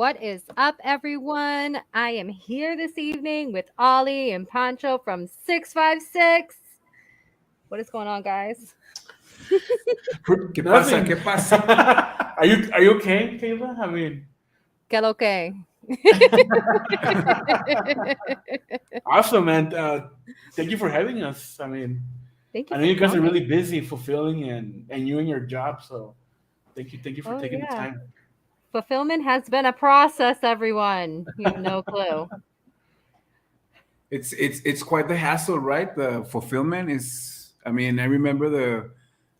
What is up, everyone? I am here this evening with Ollie and Pancho from 656. What is going on, guys? ¿Qué pasa? Nothing. ¿Qué pasa? Are you okay, Kayla? I mean, Que lo que? awesome, man. Thank you for having us. I mean, Thank you I know for you guys are really coming. busy, fulfilling, and you and your job. So, thank you for Oh, taking the yeah. time. Fulfillment has been a process, everyone. You have no clue. It's quite the hassle, right? The fulfillment is. I mean, I remember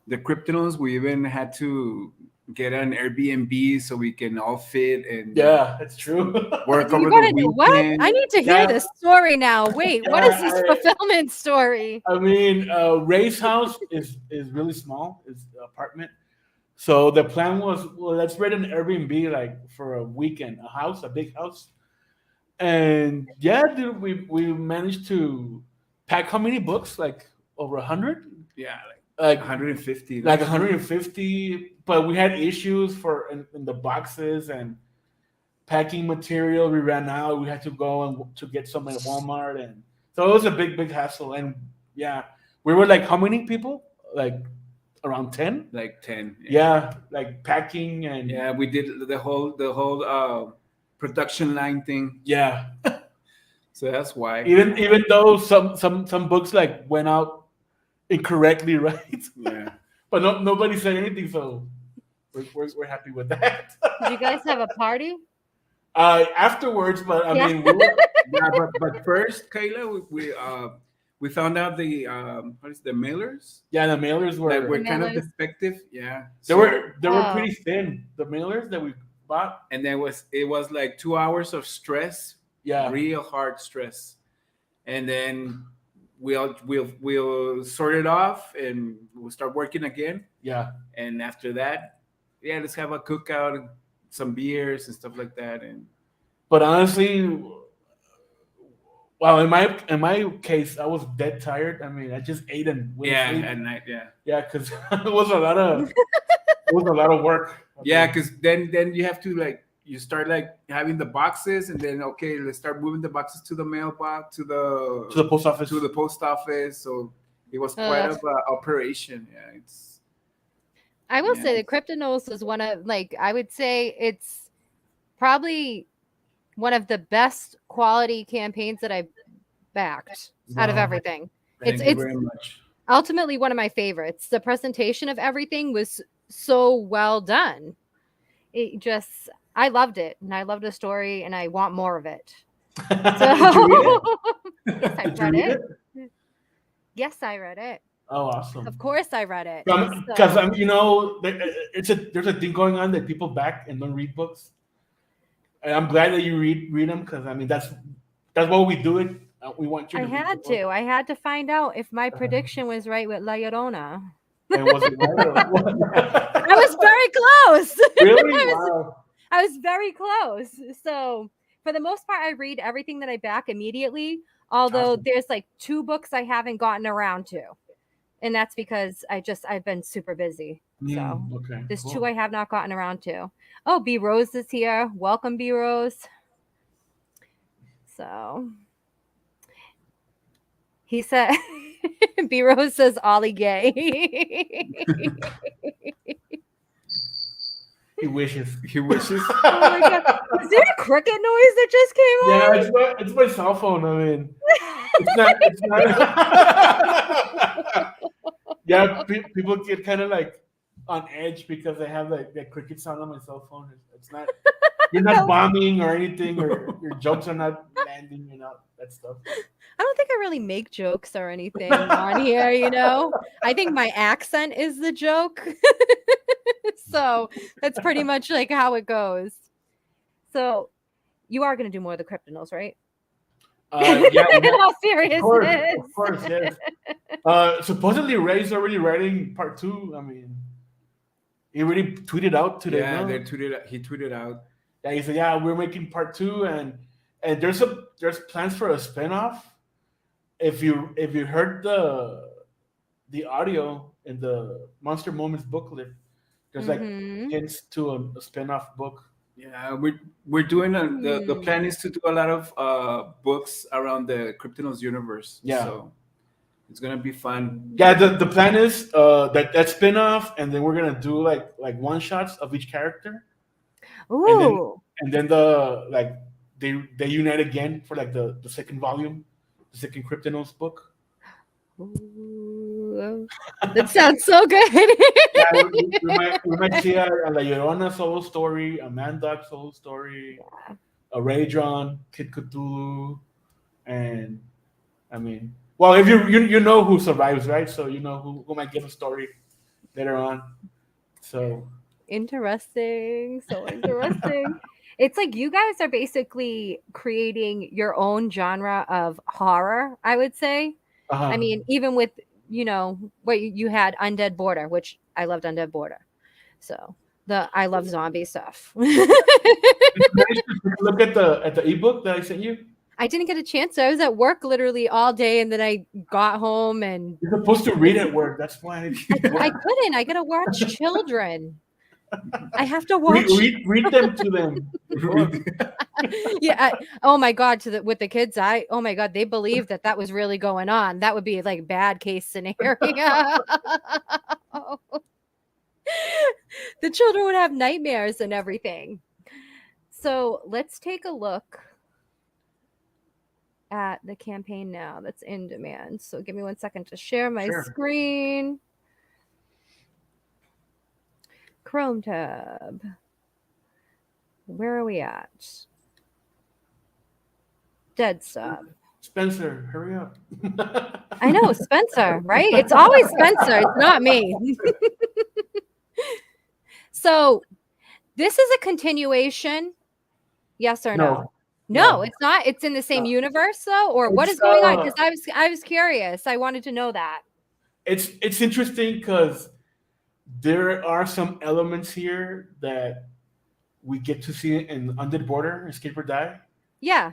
the Kryptonals. We even had to get an Airbnb so we can all fit and Yeah, that's true. work You over the gotta do what? I weekend. need to hear Yeah, this story now. Wait, what is this yeah. fulfillment story? I mean, Ray's house is really small. It's an apartment. So the plan was, well, let's rent an Airbnb like for a weekend, a big house. And yeah, dude, we managed to pack how many books? Like over 100? Yeah, like Like 150. like 150, but we had issues in the boxes and packing material. We ran out. We had to go and to get some at Walmart, and so it was a big hassle. And yeah, we were like how many people? Like around 10. like 10. Yeah, like packing and Yeah, we did the whole production line thing. yeah. So that's why. Even though some books like went out incorrectly, right? Yeah. But nobody said anything, so we're happy with that. Did you guys have a party? Afterwards, but I Yeah. mean, we were, Yeah, but first, Kayla, we found out what is the mailers yeah, the mailers that were were kind of Mailers. defective. Yeah, they were Oh. pretty thin. The mailers that we bought, and then it was like 2 hours of stress, yeah, real hard stress, and then we'll sort it off and we'll start working again. yeah. And after that, yeah, let's have a cookout and some beers and stuff like that. And But honestly, well, in my case, I was dead tired. I mean, I just ate and went to yeah, sleep. at night, yeah. Yeah, because it was a lot of work. I Yeah, mean, because then you have to like you start like having the boxes, and then okay, let's start moving the boxes to the mailbox to the post office. to the post office. So it was quite Ugh. of a operation. Yeah, it's I will yeah. say the Kryptonos is one of I would say it's probably one of the best quality campaigns that I've backed out of Wow. everything. Thank you It's very much. ultimately one of my favorites. The presentation of everything was so well done. It just I loved it and I loved the story and I want more of it. Did you read it? Yes, I Did you read read it. it? Yes, I read it. Oh, awesome. Of course I read it. Because So, there's a thing going on that people back and don't read books, and I'm glad that you read them because I mean that's why we do it. We want you I to read had the book. to. I had to find out if my prediction was right with La Llorona. And was it right or what? I was very close. Really? I was Wow. I was very close. So for the most part, I read everything that I back immediately. Although Awesome. there's like 2 books I haven't gotten around to, and that's because I've been super busy. So Okay. there's Cool. 2 I have not gotten around to. Oh, B Rose is here. Welcome, B Rose. So he said, B Rose says Ollie gay. He wishes. He wishes. Oh my god! Is there a cricket noise that just came Yeah, on? it's my cell phone. I mean, it's not. Yeah, people get kind of like on edge because I have like that cricket sound on my cell phone. It's not. You're not bombing or anything, or your jokes are not landing. That stuff. I don't think I really make jokes or anything on here, I think my accent is the joke. So that's pretty much like how it goes. So you are going to do more of the Kryptonos, right? Yeah, In all of seriousness. course, yes. Supposedly Ray's already writing part 2. I mean, he already tweeted out today. Yeah, no? he tweeted out. Yeah, he said, "Yeah, we're making part 2, and there's plans for a spinoff. If you heard the audio in the Monster Moments booklet, there's like Mhm. hints to a spinoff book. Yeah, we're doing the Hmm. plan is to do a lot of books around the Kryptonos universe. Yeah. So it's gonna be fun. Yeah, the plan is that spin-off, and then we're gonna do like one shots of each character, and then Ooh. the like they unite again for like the second volume, the second Kryptonos book. Ooh. That sounds so good. Yeah, we might see a La Llorona solo story, a Man Dog solo story, a Raydron, Kid Cthulhu, and I mean, well, if you know who survives, right? So you know who might get a story later on. So Interesting. So interesting. It's like you guys are basically creating your own genre of horror, I would say. I uh-huh. mean, even with, what you had Undead Border, which I loved Undead Border. So I love zombie stuff. Did you manage to take a look at the ebook that I sent you? I didn't get a chance. I was at work literally all day, and then I got home and You're supposed to read at work. That's why. I couldn't. I gotta watch children. I have to read, watch. read them to them. Yeah. Oh my God. With the kids, oh my God, they believe that was really going on. That would be like bad case scenario. The children would have nightmares and everything. So let's take a look at the campaign now that's in demand. So give me 1 second to share my Sure. screen. Chrome tab. Where are we at? Dead stop. Spencer, hurry up. I know, Spencer, right? It's always Spencer. It's not me. So this is a continuation. Yes or no? No, it's not. It's in the same universe though, or what is going on? Because I was curious. I wanted to know that. It's interesting because there are some elements here that we get to see in Undead Border, Escape or Die. Yeah.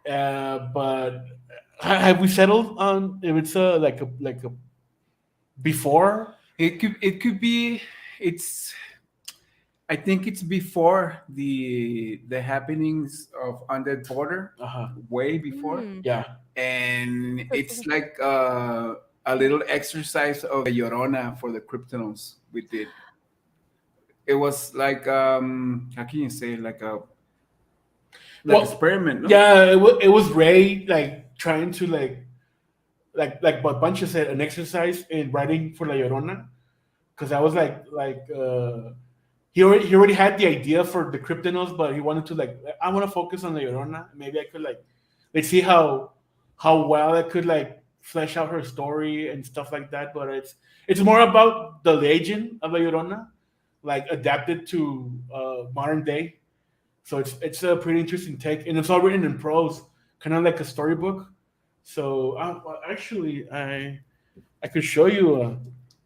But have we settled on if it's like a before? It could be. It's. I think it's before the happenings of Undead Border, way before. Yeah. And it's like a little exercise of the Llorona for the Kryptonos we did. It was like how can you say, like experiment, no? Yeah, it was Ray like trying to like what Pancho said, an exercise in writing for La Llorona, because I was he already had the idea for the Kryptonos, but he wanted to I want to focus on La Llorona. Maybe I could let's see how well I could flesh out her story and stuff like that. But it's more about the legend of La Llorona, adapted to modern day. So it's a pretty interesting take, and it's all written in prose, kind of like a storybook. So actually, I could show you a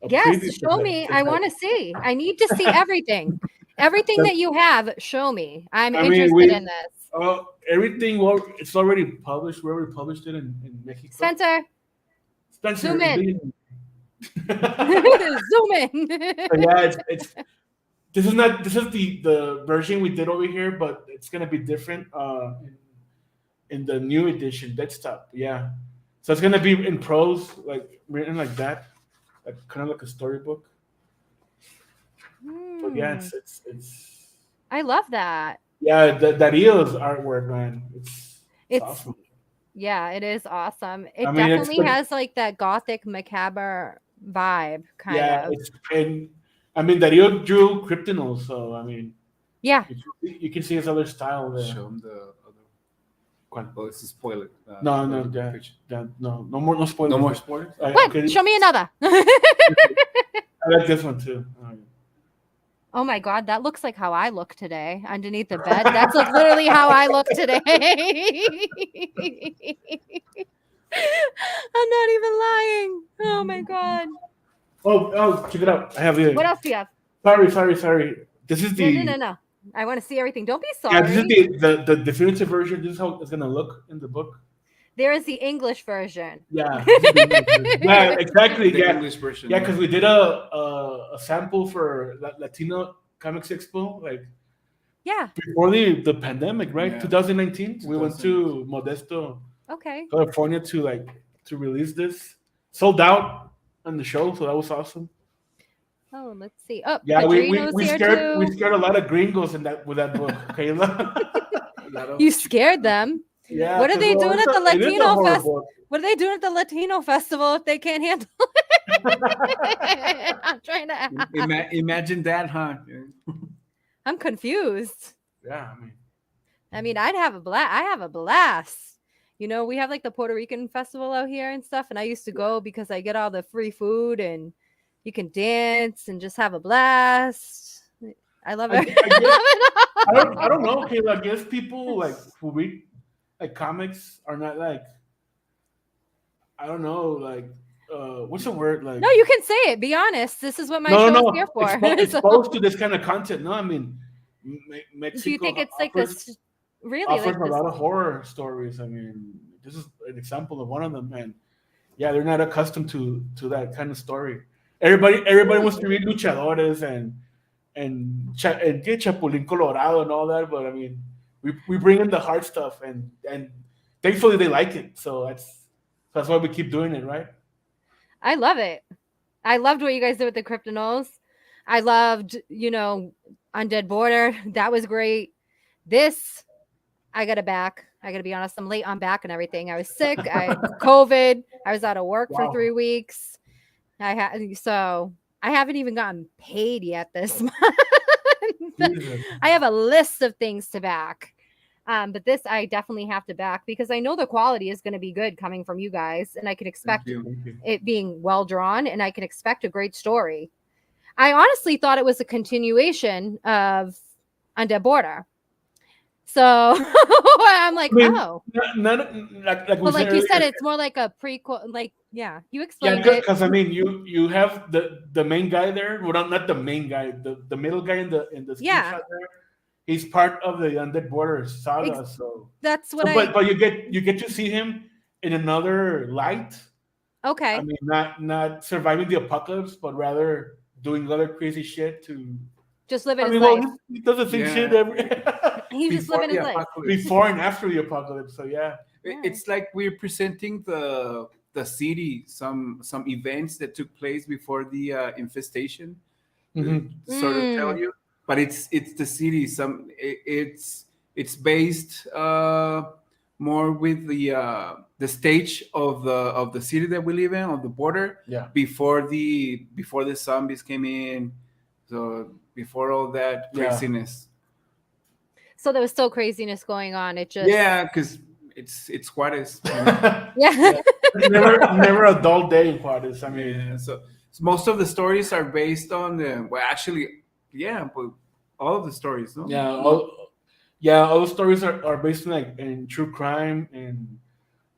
yes, preview show me. I want to see. I need to see everything. Everything that you have, show me. I'm interested in this. Everything. Well, it's already published. We already published it in Mexico. Spencer, zoom in. Zoom in. Yeah, this is the version we did over here, but it's gonna be different in the new edition desktop. Yeah, so it's gonna be in prose, written like that, kind of like a storybook. But yeah, it's. I love that. Yeah, Dario's artwork, man, it's awesome. Yeah, it is awesome. It definitely has that gothic macabre vibe, kind of. And I mean, Dario drew Kryptonos, so I mean, yeah, you can see his other style there. Show him the other. Well, it's a spoiler. No more spoilers. No more spoilers. What? Show me another. I like this one too. Oh my God, that looks like how I look today underneath the bed. That's literally how I look today. I'm not even lying. Oh my God. Oh, check it out. I have it. What else do you have? Sorry. This is the. No. I want to see everything. Don't be sorry. Yeah, this is the definitive version. This is how it's gonna look in the book. There is the English version. Yeah. Yeah, exactly. The English version. Yeah, because we did a sample for Latino Comics Expo Yeah. before the pandemic, right? Yeah. 2019. We went to Modesto, Okay. California to release this. Sold out on the show, so that was awesome. Oh, let's see. Oh, Yeah, Padrino's here we too. scared a lot of gringos in that with that book, Kayla. A lot of You scared them. Yeah, What are they doing at the it is a Latino horror fest? book. What are they doing at the Latino festival if they can't handle it? I'm trying to ask. imagine that, huh? I'm confused. Yeah, I mean, I'd have a blast. I have a blast. You know, we have like the Puerto Rican festival out here and stuff, and I used to go because I get all the free food and you can dance and just have a blast. I love it. I don't know, Kayla. I guess people like who read like comics are not like, I don't know, like what's the word, like No, you can say it. Be honest. This is what my no, show no, is here for. So- exposed to this kind of content. No, I mean, Mexico do you think it's like offers, this? Really? offers Like a this? lot of horror stories. I mean, this is an example of one of them, and yeah, they're not accustomed to that kind of story. Everybody wants to read luchadores and get Chapulín Colorado and all that, but I mean, we bring in the hard stuff, and thankfully they like it, so that's why we keep doing it, right? I love it. I loved what you guys did with the Kryptonals. I loved, Undead Border. That was great. This, I got to back. I got to be honest. I'm late on back and everything. I was sick. I had COVID. I was out of work for 3 weeks. So I haven't even gotten paid yet this month. I have a list of things to back. But this I definitely have to back because I know the quality is going to be good coming from you guys, and I can expect it being well drawn, and I can expect a great story. I honestly thought it was a continuation of Undead Border. So I'm like, not like you said, it's more like a prequel. Like, yeah, you explained it. Because I mean, you have the main guy there. Well, not the main guy, the middle guy in the screenshot there. He's part of the Undead Border saga. So that's what but you get to see him in another light. Okay. I mean, not surviving the apocalypse, but rather doing other crazy shit to just living his life. He does the same shit every. He's just living his life before and after the apocalypse. So yeah, it's like we're presenting the city, some events that took place before the infestation. Sort of tell you, but it's the city. It's based more with the stage of the city that we live in, of the border. Yeah. Before the zombies came in, so before all that craziness. So there was still craziness going on. It just because it's Juarez. Yeah. never a dull day in Juarez. I mean, so most of the stories are based on but all of the stories, no? All the stories are based in true crime and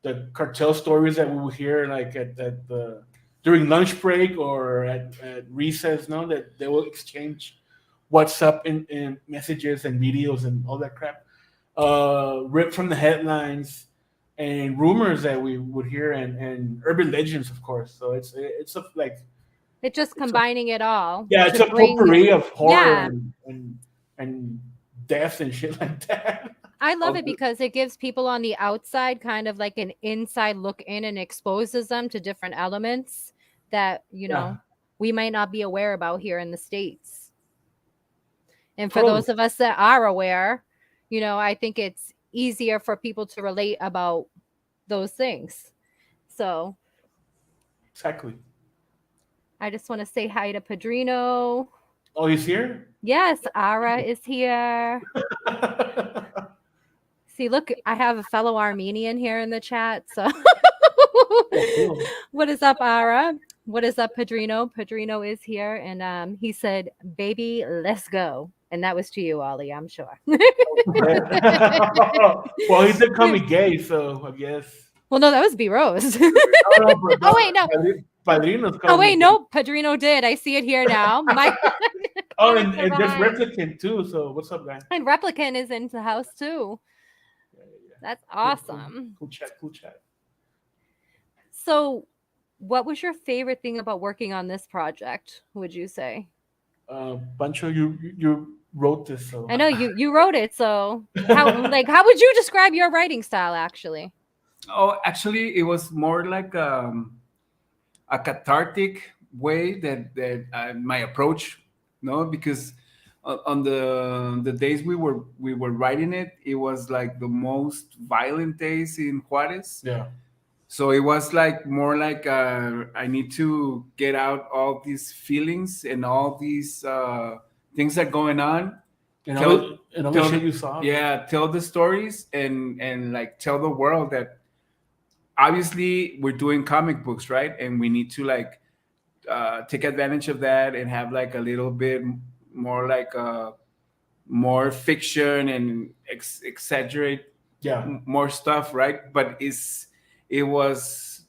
the cartel stories that we will hear like at the during lunch break or at recess, no, that they will exchange WhatsApp in messages and videos and all that crap, ripped from the headlines and rumors that we would hear and urban legends, of course. So it's just combining it all. Yeah, it's a potpourri of horror and death and shit like that. I love it because it gives people on the outside kind of like an inside look in and exposes them to different elements that, we might not be aware about here in the States. And for those of us that are aware, I think it's easier for people to relate about those things. So. Exactly. I just want to say hi to Padrino. Oh, he's here? Yes, Ara is here. See, look, I have a fellow Armenian here in the chat. So, cool. What is up, Ara? What is up, Padrino? Padrino is here, and he said, "Baby, let's go." And that was to you, Ollie, I'm sure. Well, he did call me gay, so I guess. Well, no, that was B Rose. Oh wait, no. Padrino's oh wait, no, Padrino did. I see it here now. And there's Replicant too. So what's up, man? And Replicant is in the house too. Yeah. That's awesome. Cool chat. So, what was your favorite thing about working on this project? Would you say? Pancho, you wrote this. So I know you wrote it. So how would you describe your writing style actually? Oh, actually, it was more like a cathartic way that my approach, no, because on the days we were writing it, it was like the most violent days in Juarez. yeah, So it was like more like I need to get out all these feelings and all these things that are going on. Tell and all the tell shit you saw. yeah, tell the stories and like tell the world that obviously we're doing comic books, right? And we need to like take advantage of that and have like a little bit more like more fiction and exaggerate Yeah, more stuff, right? But it was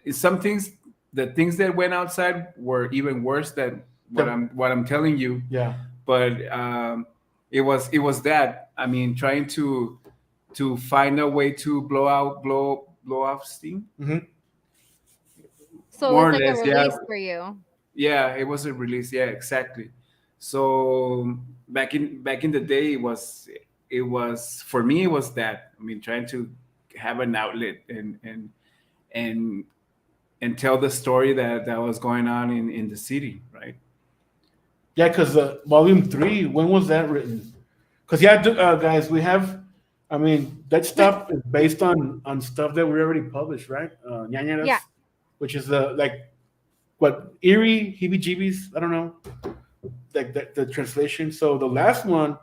it's some things, the things that went outside were even worse than The- what I'm telling you. yeah, But it was that, I mean, trying to find a way to blow off steam, hmm So more it's or like a less. Yeah, release for you. yeah, it was a release. Yeah, exactly. So back in the day, it was for me, it was that, I mean, trying to have an outlet and and tell the story that was going on in the city, right? yeah. Because volume 3, when was that written? Because guys, we have. I mean, that stuff is based on stuff that we already published, right? Yeah. Ñañaras, which is like what eerie heebie-jeebies. I don't know, like the translation. So the last one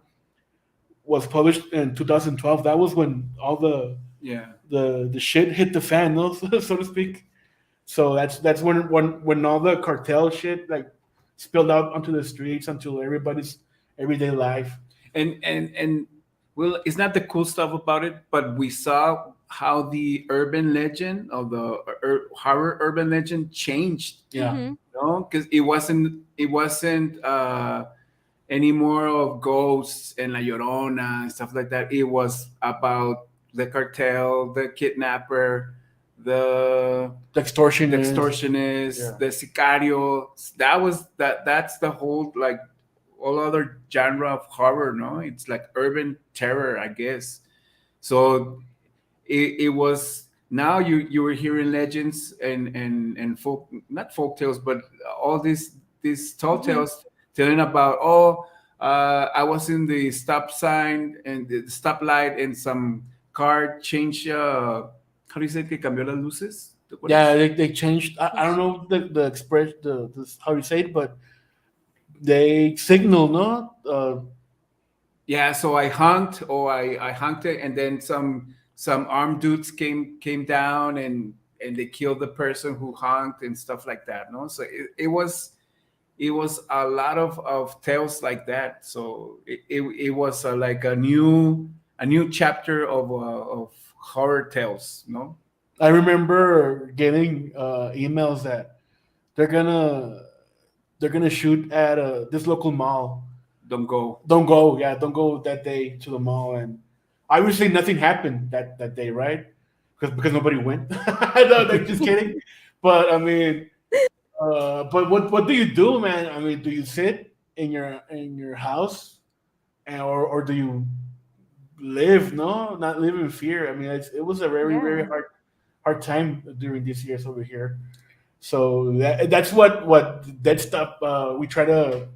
was published in 2012. That was when all Yeah. the shit hit the fan, no, so to speak. So that's when all the cartel shit like spilled out onto the streets, onto everybody's everyday life. And well, it's not the cool stuff about it, but we saw how the urban legend of the horror urban legend changed, Yeah, Mm-hmm. because it wasn't any more of ghosts and La Llorona and stuff like that. It was about the cartel, the kidnapper, the the extortion the is. extortionist, Yeah. the sicario. That's the whole, like, all other genre of horror. No, it's like urban terror, I guess. So it was, now you were hearing legends and folk, not folk tales, but all these tall Mm-hmm. tales telling about, oh, I was in the stop sign and the stoplight and some car changed, how do you say, que cambió las luces? ¿Te Yeah, acuerdas? they changed. I don't know the express the how you say it, but they signal, no. Yeah, so I honked, or I honked it, and then some armed dudes came down and they killed the person who honked and stuff like that. No, so it was a lot of tales like that. So it was like a new chapter of horror tales. No, I remember getting emails that they're gonna they're gonna shoot at this local mall. don't go. Don't go, yeah, don't go that day to the mall. And obviously nothing happened that day, right? Because nobody went. No, like, just kidding. But I mean, but what do you do, man? I mean, do you sit in your house, or do you live? No, not live in fear. I mean, it was a very Yeah. hard time during these years over here. So that's what that stuff we try to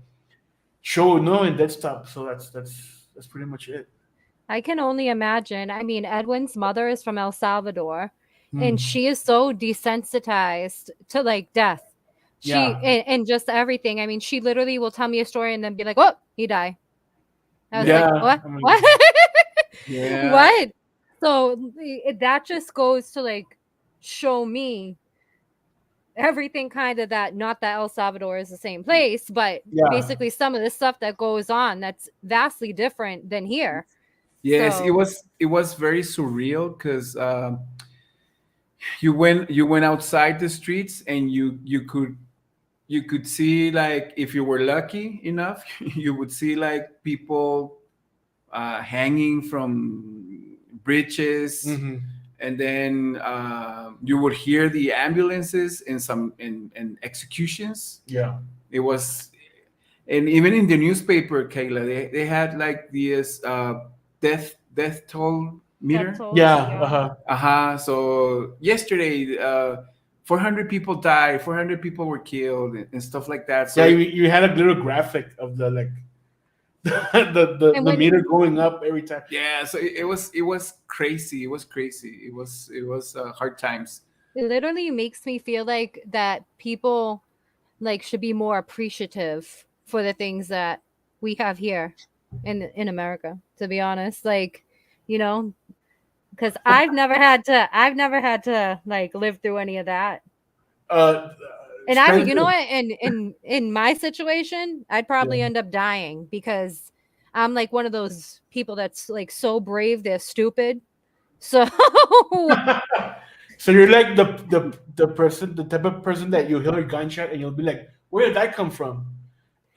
show, no, in that stuff. So that's pretty much it. I can only imagine. I mean, Edwin's mother is from El Salvador, and Hmm. she is so desensitized to like death. She Yeah, and just everything. I mean, she literally will tell me a story and then be like, "Oh, he died." I was like, yeah. "What? I mean, What? Yeah. What?" So that just goes to like show me everything kind of that, not that El Salvador is the same place, but yeah, basically some of the stuff that goes on that's vastly different than here. Yes, it So, was it was very surreal because you went outside the streets and you could see, like, if you were lucky enough, you would see like people hanging from bridges, hmm, and then you would hear the ambulances and some in executions. yeah. It was And even in the newspaper, Kayla, they had like this death toll That meter. toll, Yeah. yeah. So yesterday, 400 people died, 400 people were killed, and stuff like that. So Yeah. You had a little graphic of the like And the when meter going up every time. yeah, so it was crazy. It was crazy. It was hard times. it literally makes me feel like that people like should be more appreciative for the things that we have here in America, to be honest. Like, you know, because I've never had to like live through any of that. Uh, And I would, you know Spencer. what, in my situation, I'd probably Yeah. end up dying because I'm like one of those people that's like so brave they're stupid. So So you're like the person, the type of person that you hear a gunshot and you'll be like, "Where did that come from?"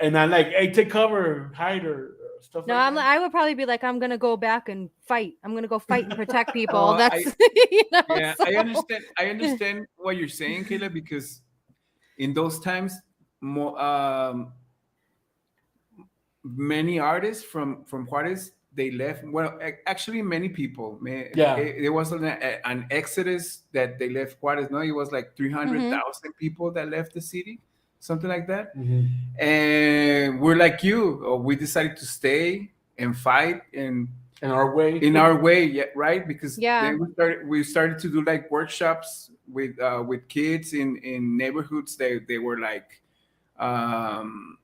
And I'm like, "Hey, take cover, hide, or stuff no, like that." I would probably be like, I'm gonna go back and fight. I'm gonna go fight and protect people. Oh, That's yeah, I so understand. I understand what you're saying, Kayla, because in those times, more, many artists from Juarez they left. Well, actually, many people. Yeah. There was an exodus that they left Juarez. No, it was like three hundred Mhm. thousand people that left the city, something like that. Mhm. And we're like you. We decided to stay and fight and In our way. in our way, yeah, right? Because yeah. then we started to do like workshops with kids in neighborhoods. Um,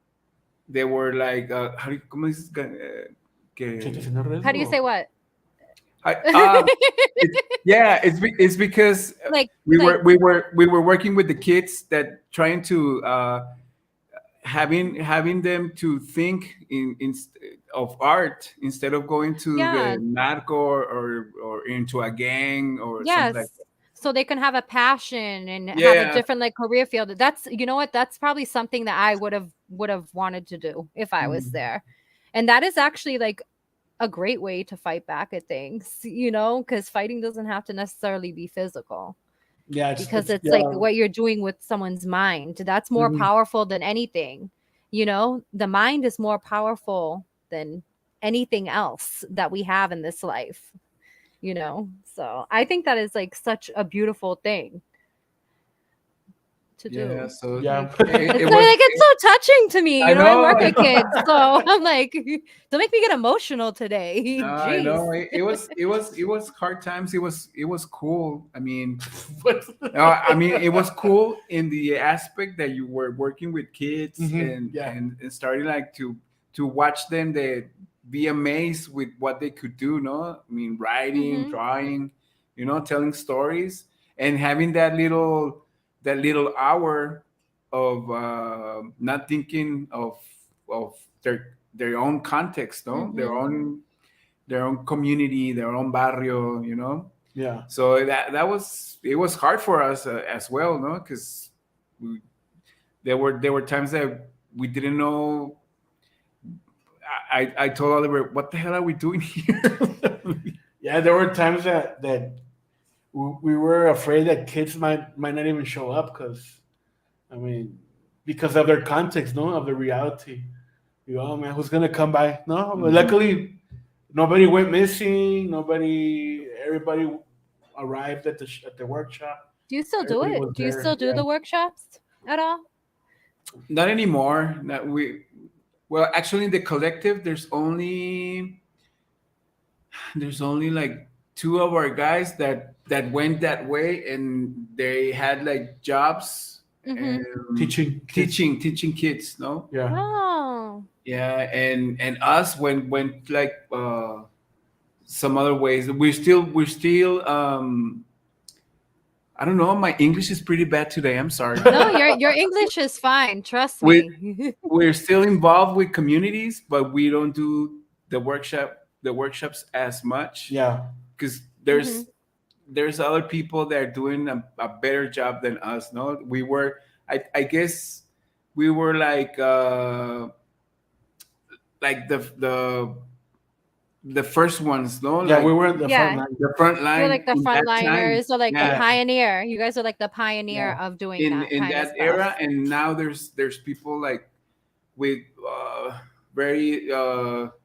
they were like how do you, ¿cómo dices? Que- Situación de How do you riesgo. say what? I, yeah, it's because like we like were we were we were working with the kids that trying to having them to think of art instead of going to yeah, the narco or into a gang or something like yes. So they can have a passion and that. have a Yeah. different like career field. That's, you know what? That's probably something that I would have wanted to do if I was Mhm. there. And that is actually like a great way to fight back at things, because fighting doesn't have to necessarily be physical. Yeah, Because it's it's like yeah. what you're doing with someone's mind. That's more Mhm. powerful than anything. The mind is more powerful than anything else that we have in this life. So I think that is like such a beautiful thing to Yeah. do. So Yeah. Like it, it's it so was. like it's so touching to me. I I know. work with kids, so I'm like, don't make me get emotional today. I Jeez. know. It was hard times. It was cool. I mean, What? it was cool in the aspect that you were working with kids Mhm. and Yeah. and starting like to watch them, they be amazed with what they could do. No, I mean, writing, Hmm. drawing, telling stories, and having that little hour of not thinking of their own context, no, their Hmm. own community, their own barrio. Yeah. So it was hard for us as well, no, because there were times that we didn't know. I told Oliver, what the hell are we doing here? Yeah, there were times that we were afraid that kids might not even show up because, I mean, because of their context, no, of the reality. Oh man, who's gonna come by? No, but Mhm. luckily nobody went missing. Everybody arrived at the workshop. Do you still do Everybody it? was Do you there. still do Yeah. the workshops at all? Not anymore. Well, actually, in the collective, there's only like two of our guys that went that way, and they had like jobs Mm-hmm. and Teaching kids. teaching kids, no. Yeah. Oh. Yeah, and us went like some other ways. We're still I don't know, my English is pretty bad today, I'm sorry. No, your English is fine. Trust we me. we're still involved with communities, but we don't do the workshops as much Yeah. because Hmm. there's other people that are doing a better job than us. No, I guess we were like the first ones, no, Yeah, we like were at the front Yeah, line. the front you're line like the in that time. frontliners or like the Yeah, pioneer. You guys are like the pioneer Yeah. of doing in that in kind of that era, stuff. and now there's people like with very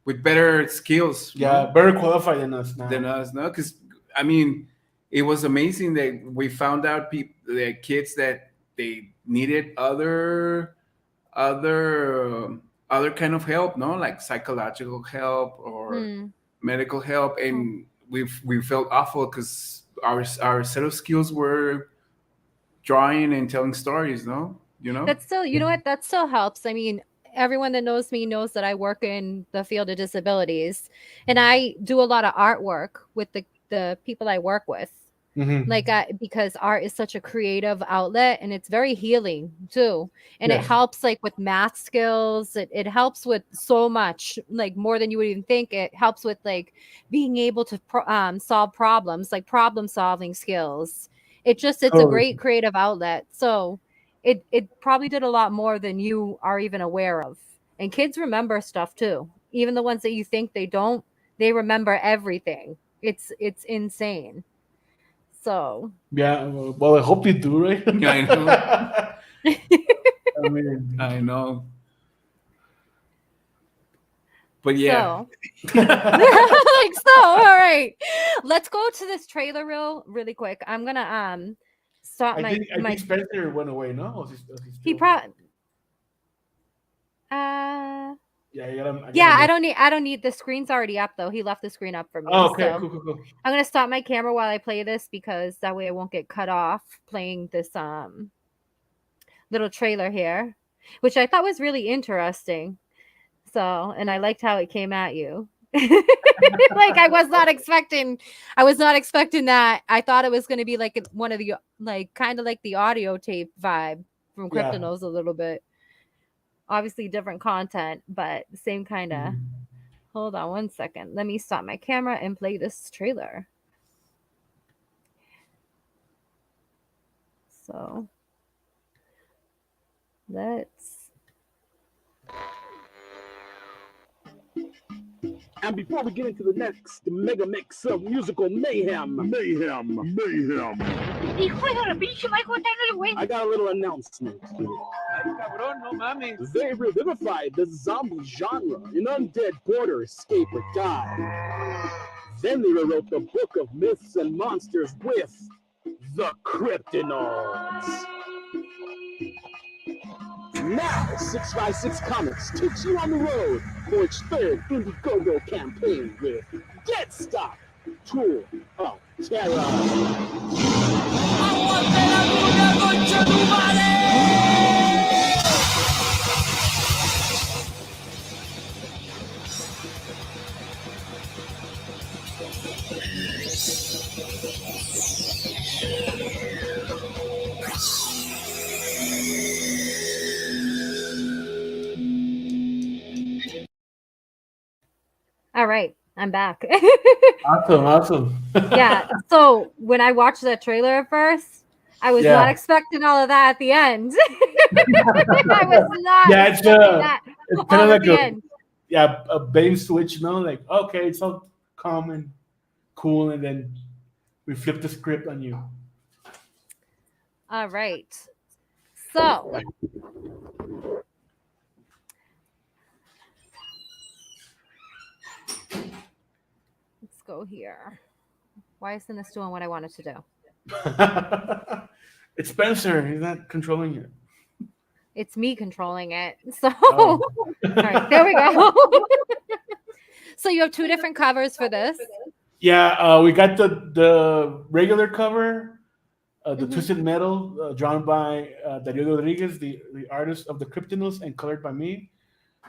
with better skills, Yeah, no? better qualified than us now. Than us, no? Because I mean, it was amazing that we found out people, the kids that they needed other other kind of help, no, like psychological help or Hmm. medical help, Oh. and we felt awful because our set of skills were drawing and telling stories, no, you know. That still, you know what? That still helps. I mean, everyone that knows me knows that I work in the field of disabilities, and I do a lot of artwork with the people I work with. Mm-hmm. Like, because art is such a creative outlet, and it's very healing too, and it Yes. helps like with math skills. It helps with so much, like more than you would even think. It helps with like being able to solve problems, like problem solving skills. It's a Totally. great creative outlet. So it probably did a lot more than you are even aware of. And kids remember stuff too, even the ones that you think they don't. They remember everything. It's insane. So Yeah. Well, I hope you do, right? Yeah, I know. I mean, I know. But yeah. so like so, all right. Let's go to this trailer really quick. I'm gonna stop I think my Spencer went away. No, was he he still? probably Yeah, I got yeah, a list. I don't need the screen's already up though. He left the screen up for me. Oh, okay, So cool. I'm gonna stop my camera while I play this because that way I won't get cut off playing this little trailer here, which I thought was really interesting. So, and I liked how it came at you. Like I was not expecting that. I thought it was going to be like one of the like kind of like the audio tape vibe from Yeah. Cryptonos a little bit. Obviously different content, but the same kind of. Mhm. Hold on one second. Let me stop my camera and play this trailer. So, let's And before we get into the next mega mix of musical mayhem, Hijo de la pinche Michael, dale, güey. I got a little announcement here. Cabrón, no mames. They revivified the zombie genre in Undead Border Escape or Die. Then they rewrote the book of myths and monsters with the Kryptonauts. Now, 6x6 Comics takes you on the road for its third Indiegogo campaign with Get Stop, Tour of Terror. All right, I'm back. Awesome. Yeah. So when I watched that trailer at first, I was not Yeah. expecting all of that at the end. I was not Yeah, expecting that it's kind all of at like the end. a bait and switch, no? Like, okay, it's all calm and cool, and then we flip the script on you. All right. So let's go here. Why isn't this doing what I wanted to do? It's Spencer. He's not controlling it. It's me controlling it. So Oh. all right, there we go. So you have two different covers for this. Yeah, we got the regular cover, the Mhm. Twisted Metal, drawn by Dario Rodriguez, the artist of the Kryptonos, and colored by me.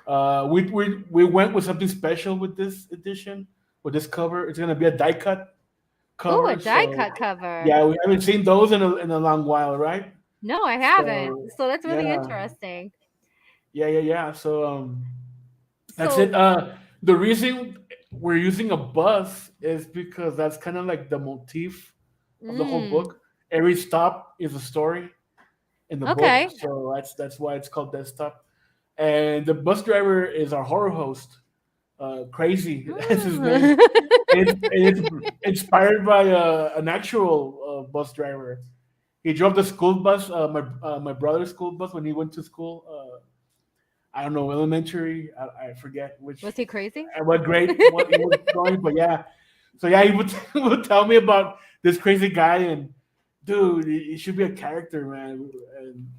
We went with something special with this edition, with this cover. It's gonna be a die cut Oh, cover. a die So, cut cover. yeah, we haven't seen those in a long while, right? No, I haven't. So So that's really yeah, interesting. yeah. So that's So it. The reason we're using a bus is because that's kind of like the motif of the whole mm, book. Every stop is a story in the book, okay. so that's why it's called Desktop. And the bus driver is our horror host, Crazy. That's his name. It's inspired by an actual bus driver. He drove the school bus, my brother's school bus when he went to school I don't know, elementary. I forget which Was he crazy? what grade what he was going, but yeah. So yeah, he would, he would tell me about this crazy guy, and dude, he should be a character, man. And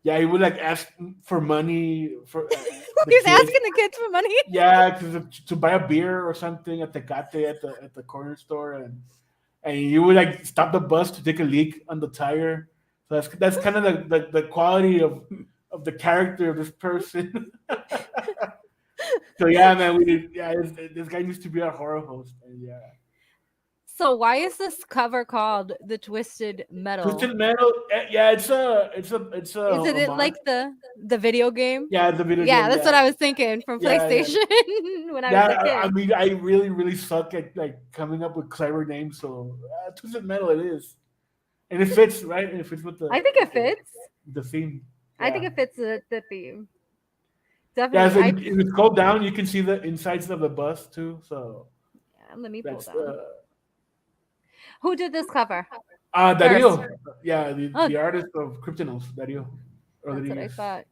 yeah, he would like ask for money for the He's kids. asking the kids for money. Yeah, to buy a beer or something at the Tecate at the corner store, and you would like stop the bus to take a leak on the tire. So that's kind of the quality of the character of this person. So yeah, man, this guy needs to be a horror host, and yeah. So why is this cover called the Twisted Metal? Twisted Metal, yeah, it's a Is it homage. like the video game? Yeah, the video Yeah, game. that's what I was thinking from Yeah, yeah. PlayStation when I was Yeah, a kid. I mean, I really suck at like coming up with clever names. So Twisted Metal, it is, and it fits, right? And it fits with I think it fits. the theme. I think Yeah. it fits the theme. Yeah, Definitely. so if you scroll down, you can see the insides of the bus too. So Let me pull that's down. Who did this cover? Dario. Yeah, Oh. the artist of Cryptonos, Dario. That's what I Rodriguez. thought.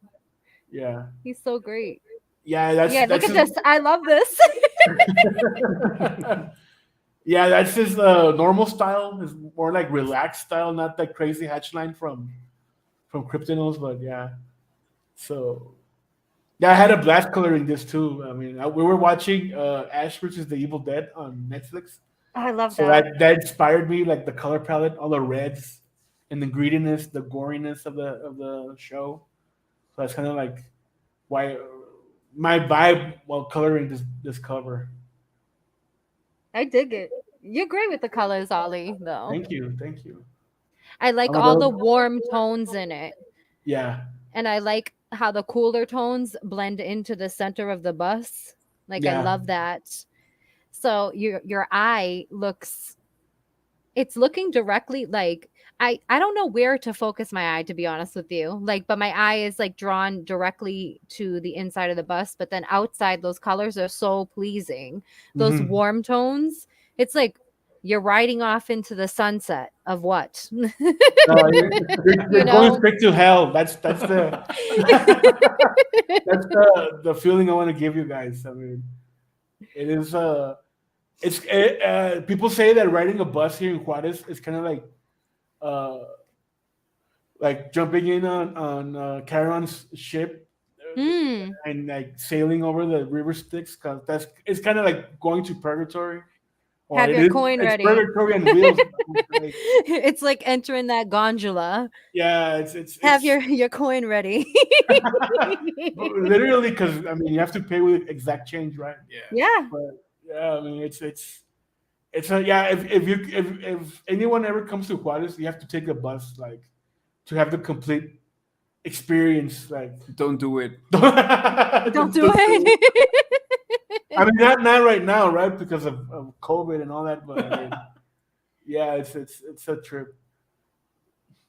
Yeah, He's so great. yeah, that's Yeah, look that's at this. I love this. Yeah, that's his normal style. His more like relaxed style, not that crazy hatchline from Cryptonos, but yeah. So yeah, I had a blast coloring this too. I mean, we were watching Ash versus the Evil Dead on Netflix. I love So that. that inspired me, like the color palette, all the reds and the greediness, the goriness of the show. So that's kind of like why my vibe while coloring this cover. I dig it. You're great with the colors, Ollie, though. Thank you. I like I'm a all the little- warm tones in it. Yeah, And I like how the cooler tones blend into the center of the bus. Like I Yeah. love that. So your eye looks it's looking directly like I don't know where to focus my eye, to be honest with you. Like, but my eye is like drawn directly to the inside of the bus, but then outside those colors are so pleasing. Those Mhm. warm tones. It's like you're riding off into the sunset of what? No, you're know? going straight to hell. That's the that's the feeling I want to give you guys. I mean, it is people say that riding a bus here in Juarez is kind of like jumping in on Charon's ship Hmm. and like sailing over the river Styx, because it's kind of like going to purgatory. Or Have it your is- coin it's ready. Purgatory on wheels. Like, It's like entering that gondola. yeah, it's Have your coin ready. literally, because I mean you have to pay with exact change, right? Yeah. Yeah. But yeah, I mean it's yeah. If anyone ever comes to Juarez, you have to take a bus, like to have the complete experience. Like Don't do it. Don't do it. I mean, not right now, right? Because of COVID and all that. But I mean, yeah, it's a trip.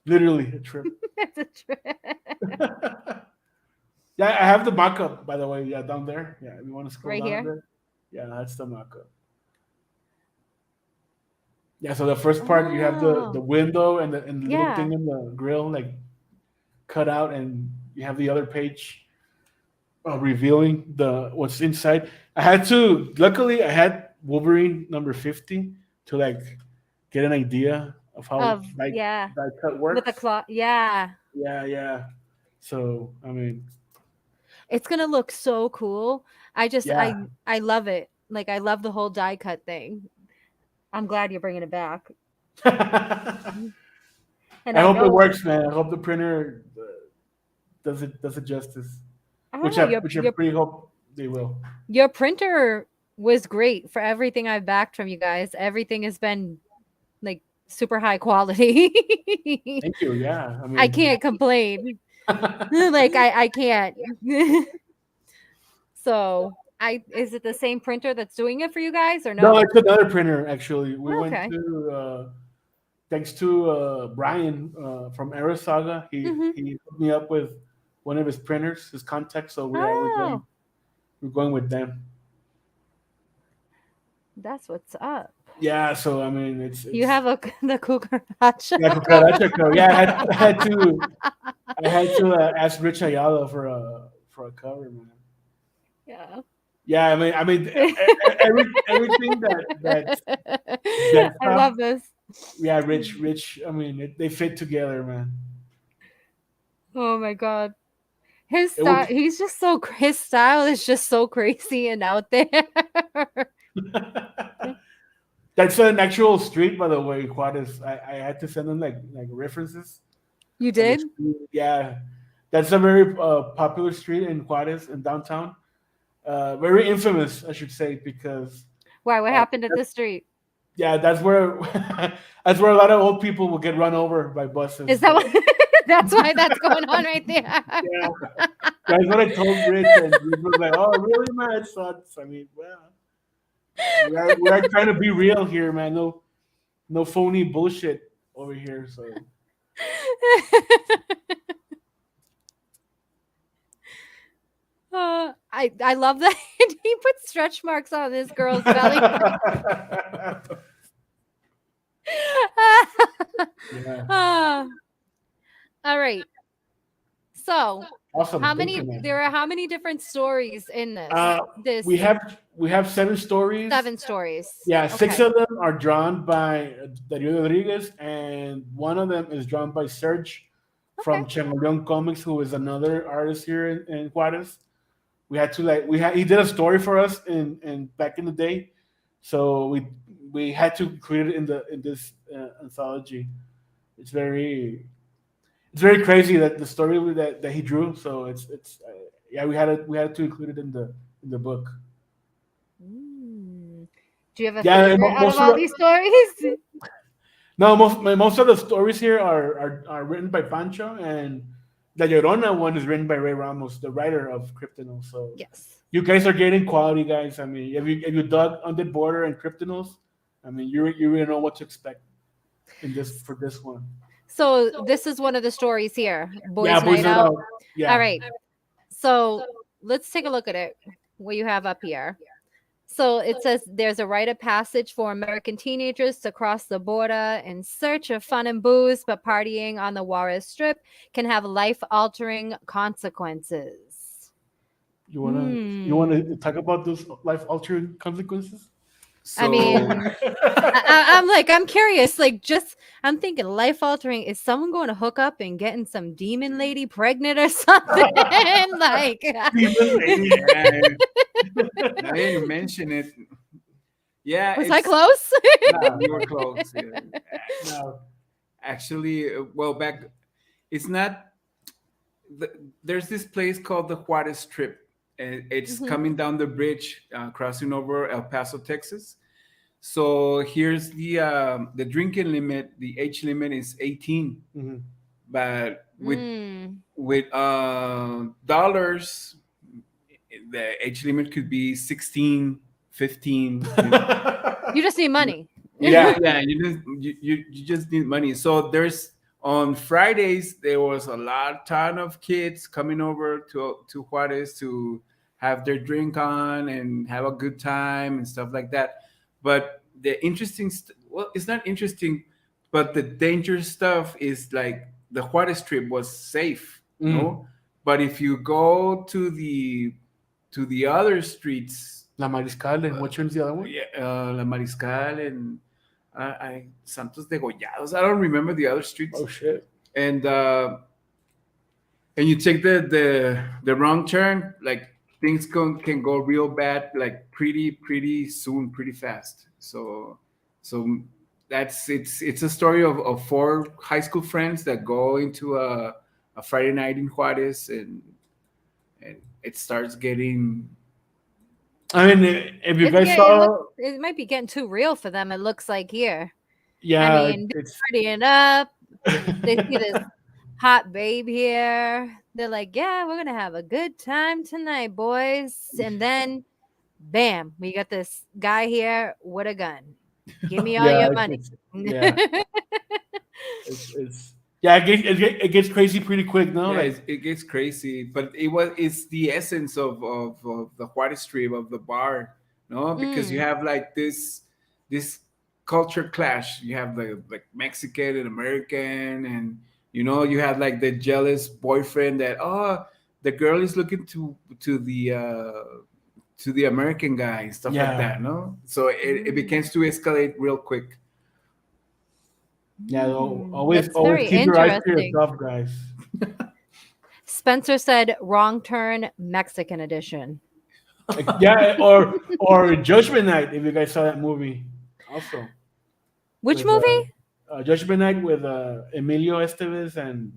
Literally a trip. It's a trip. Yeah, I have the mock-up, by the way. Yeah, down there. Yeah, if you want to scroll Right down here? there. Yeah, that's the mock-up. Yeah, so the first part you have the Oh. window and the little Yeah. thing in the grill like cut out, and you have the other page revealing what's inside. Luckily I had Wolverine number 50 to like get an idea of how Yeah. die cut works. With the claw. Yeah. Yeah. So I mean, It's gonna look so cool. Yeah. I love it. Like I love the whole die cut thing. I'm glad you're bringing it back. And I hope know- it works, man. I hope the printer does it justice. I don't Which know, I pretty hope they will. your printer was great for everything I've backed from you guys. Everything has been like super high quality. Thank you. Yeah, I mean, I can't complain. Like I can't. So is it the same printer that's doing it for you guys or No, no? it's another printer actually. We Okay. went to thanks to Brian from Arisaga. He Mhm. he hooked me up with one of his printers, his contacts. So Oh. we're going with them. That's what's up. Yeah. So I mean, it's You have the cucaracha. yeah, cucaracha co. Yeah, I had to ask Rich Ayala for a cover, man. Yeah. Yeah, everything that I love this. yeah, Rich. I mean, they fit together, man. Oh my god. His It style, was he's just so his style is just so crazy and out there. that's an actual street, by the way, Juarez. I had to send them like references You of the did? street. Yeah, that's a very popular street in Juarez in downtown. Very infamous, I should say, because Why? What uh, happened at the street? yeah, that's where that's where a lot of old people will get run over by buses. Is that So what? That's why that's going on right there. yeah, that's what I told Rich, and Rich was like, "Oh, really, man? It sucks." I mean, well, we are trying to be real here, man. No phony bullshit over here. So I love that he put stretch marks on this girl's belly. yeah, Ah, all right. So, awesome. how Thank many? you, man. There are how many different stories in this? Uh, This we have 7 stories. 7 stories. Yeah, 6 Okay. of them are drawn by Dario Rodriguez, and one of them is drawn by Serge from Okay. Chemaleon Comics, who is another artist here in Juarez. We had to he did a story for us in back in the day, so we had to include it in this anthology. It's very crazy that the story that he drew. So it's yeah, we had to include it in the book. Mm. Do you have a Yeah, and favorite out of most of all the these stories? no most of the stories here are written by Pancho, and the Llorona one is written by Ray Ramos, the writer of Kryptonite. So Yes. you guys are getting quality, guys. I mean, if you dug Undead Border and Kryptonite, I mean, you really know what to expect in this for this one. So this is one of the stories here. Yeah, Boys Boys Night Night Out. Out. Yeah. All right. So let's take a look at it. What you have up here. So it says there's a rite of passage for American teenagers to cross the border in search of fun and booze, but partying on the Juarez Strip can have life-altering consequences. You Hmm. wanna talk about those life altering consequences? I So mean, I'm like, I'm curious. I'm thinking life altering. Is someone going to hook up and getting some demon lady pregnant or something? Like, Demon lady. yeah, now that you mention it, yeah, was I it's close? no, you were close. Yeah. No. Actually, well, back it's not. There's this place called the Juarez Strip, and it's Mhm. coming down the bridge, crossing over El Paso, Texas. So here's the drinking limit. The age limit is 18, Mhm. but Mm. with dollars, the age limit could be 16, 15. You just need money. Yeah. Yeah, you just need money. So there's on Fridays there was a ton of kids coming over to Juarez to have their drink on and have a good time and stuff like that. But the well, it's not interesting, but the dangerous stuff is like the Juarez Strip was safe, no. But if you go to the other streets, La Mariscal, and which one's the other one? yeah, La Mariscal and Santos de Gollados. I don't remember the other streets. Oh shit. And you take the wrong turn, like things can go real bad, like pretty soon, pretty fast. So that's it's a story of 4 high school friends that go into a Friday night in Juarez, and it starts getting. I mean, if you guys saw, It might be getting too real for them. It looks like here. I yeah, mean, it's they're partying up. They see this hot babe here. They're like, yeah, we're gonna have a good time tonight, boys. And then, bam, we got this guy here with a gun. Give me all yeah, your money. yeah, it's yeah, it gets crazy pretty quick, no? Yeah, Like, it gets crazy, but it's the essence of the Juarez Strip of the bar, no? Because you Mm. have like this culture clash. You have the like Mexican and American, and you have like the jealous boyfriend that the girl is looking to the American guy and stuff like that, no? So it begins to escalate real quick. Yeah, always That's very keep your eyes to interesting. yourself, guys. Spencer said Wrong Turn Mexican edition. Yeah, or Judgment Night, if you guys saw that movie. Also, Which with, movie? Judgment Night with Emilio Estevez and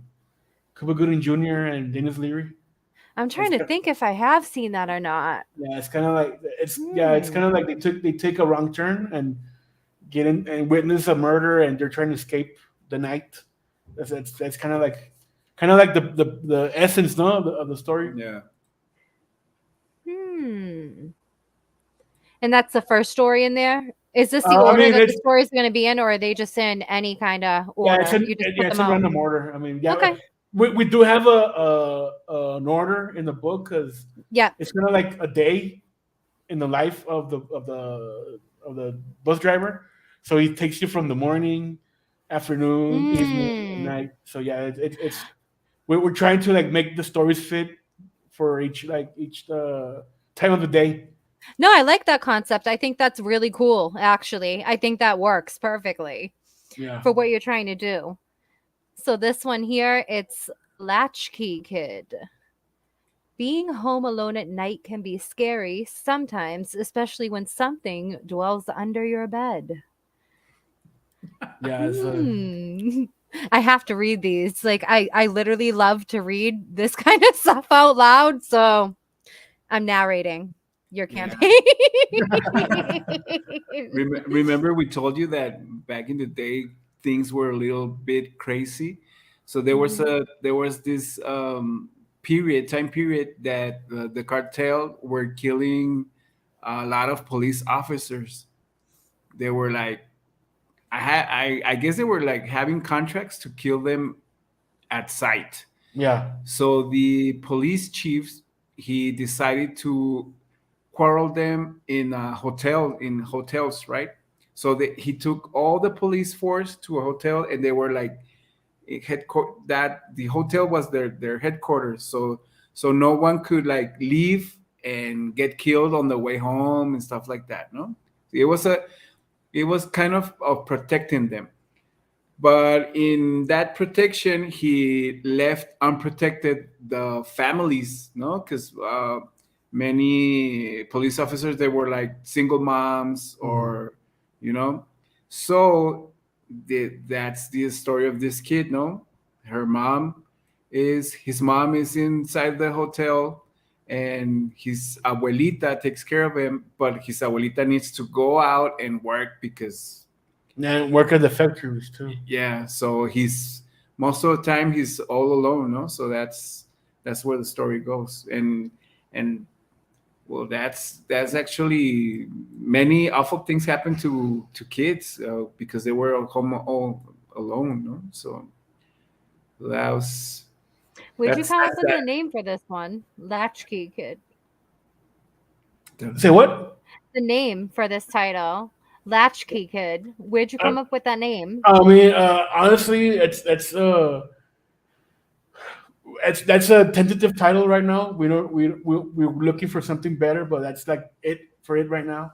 Cuba Gooding Jr. and Dennis Leary. I'm trying to think if I have seen that or not. Yeah, it's kind of like it's kind of like they take a wrong turn and get in and witness a murder, and they're trying to escape the night. That's kind of like the essence, no, of the story. Yeah. And that's the first story in there. Is this the I order mean, that the it's story is going to be in, or are they just in any kind of yeah, order? it's in, You just yeah, put it's them in out. random order. I mean, yeah, Okay. we do have an order in the book because Yeah. it's kind of like a day in the life of the bus driver. So he takes you from the morning, afternoon, evening, and night. So yeah, it's we're trying to like make the stories fit for each time of the day. No, I like that concept. I think that's really cool, actually. I think that works perfectly Yeah. for what you're trying to do. So this one here, it's Latchkey Kid. Being home alone at night can be scary sometimes, especially when something dwells under your bed. Yeah. I have to read these. Like I literally love to read this kind of stuff out loud, so I'm narrating your campaign. Remember, we told you that back in the day things were a little bit crazy. So there was this time period that the cartel were killing a lot of police officers. They were like, I guess they were like having contracts to kill them at sight. Yeah. So the police chiefs, he decided to quarrel them in hotels, right? So he took all the police force to a hotel, and they were like that the hotel was their headquarters. So no one could like leave and get killed on the way home and stuff like that. No, it was kind of protecting them. But in that protection, he left unprotected the families, no, because many police officers, they were like single moms or so that's the story of this kid, no. His mom is inside the hotel, and his abuelita takes care of him, but his abuelita needs to go out and work because work at the factories too. Yeah, so he's most of the time he's all alone, no. So that's where the story goes, and well, that's actually many awful things happen to kids because they were home all alone, no. So that was. Would you come up with a name for this one? Latchkey Kid. Say what? The name for this title, Latchkey Kid. Where'd you come up with that name? I mean, honestly, that's a tentative title right now. We're looking for something better, but that's like it for it right now.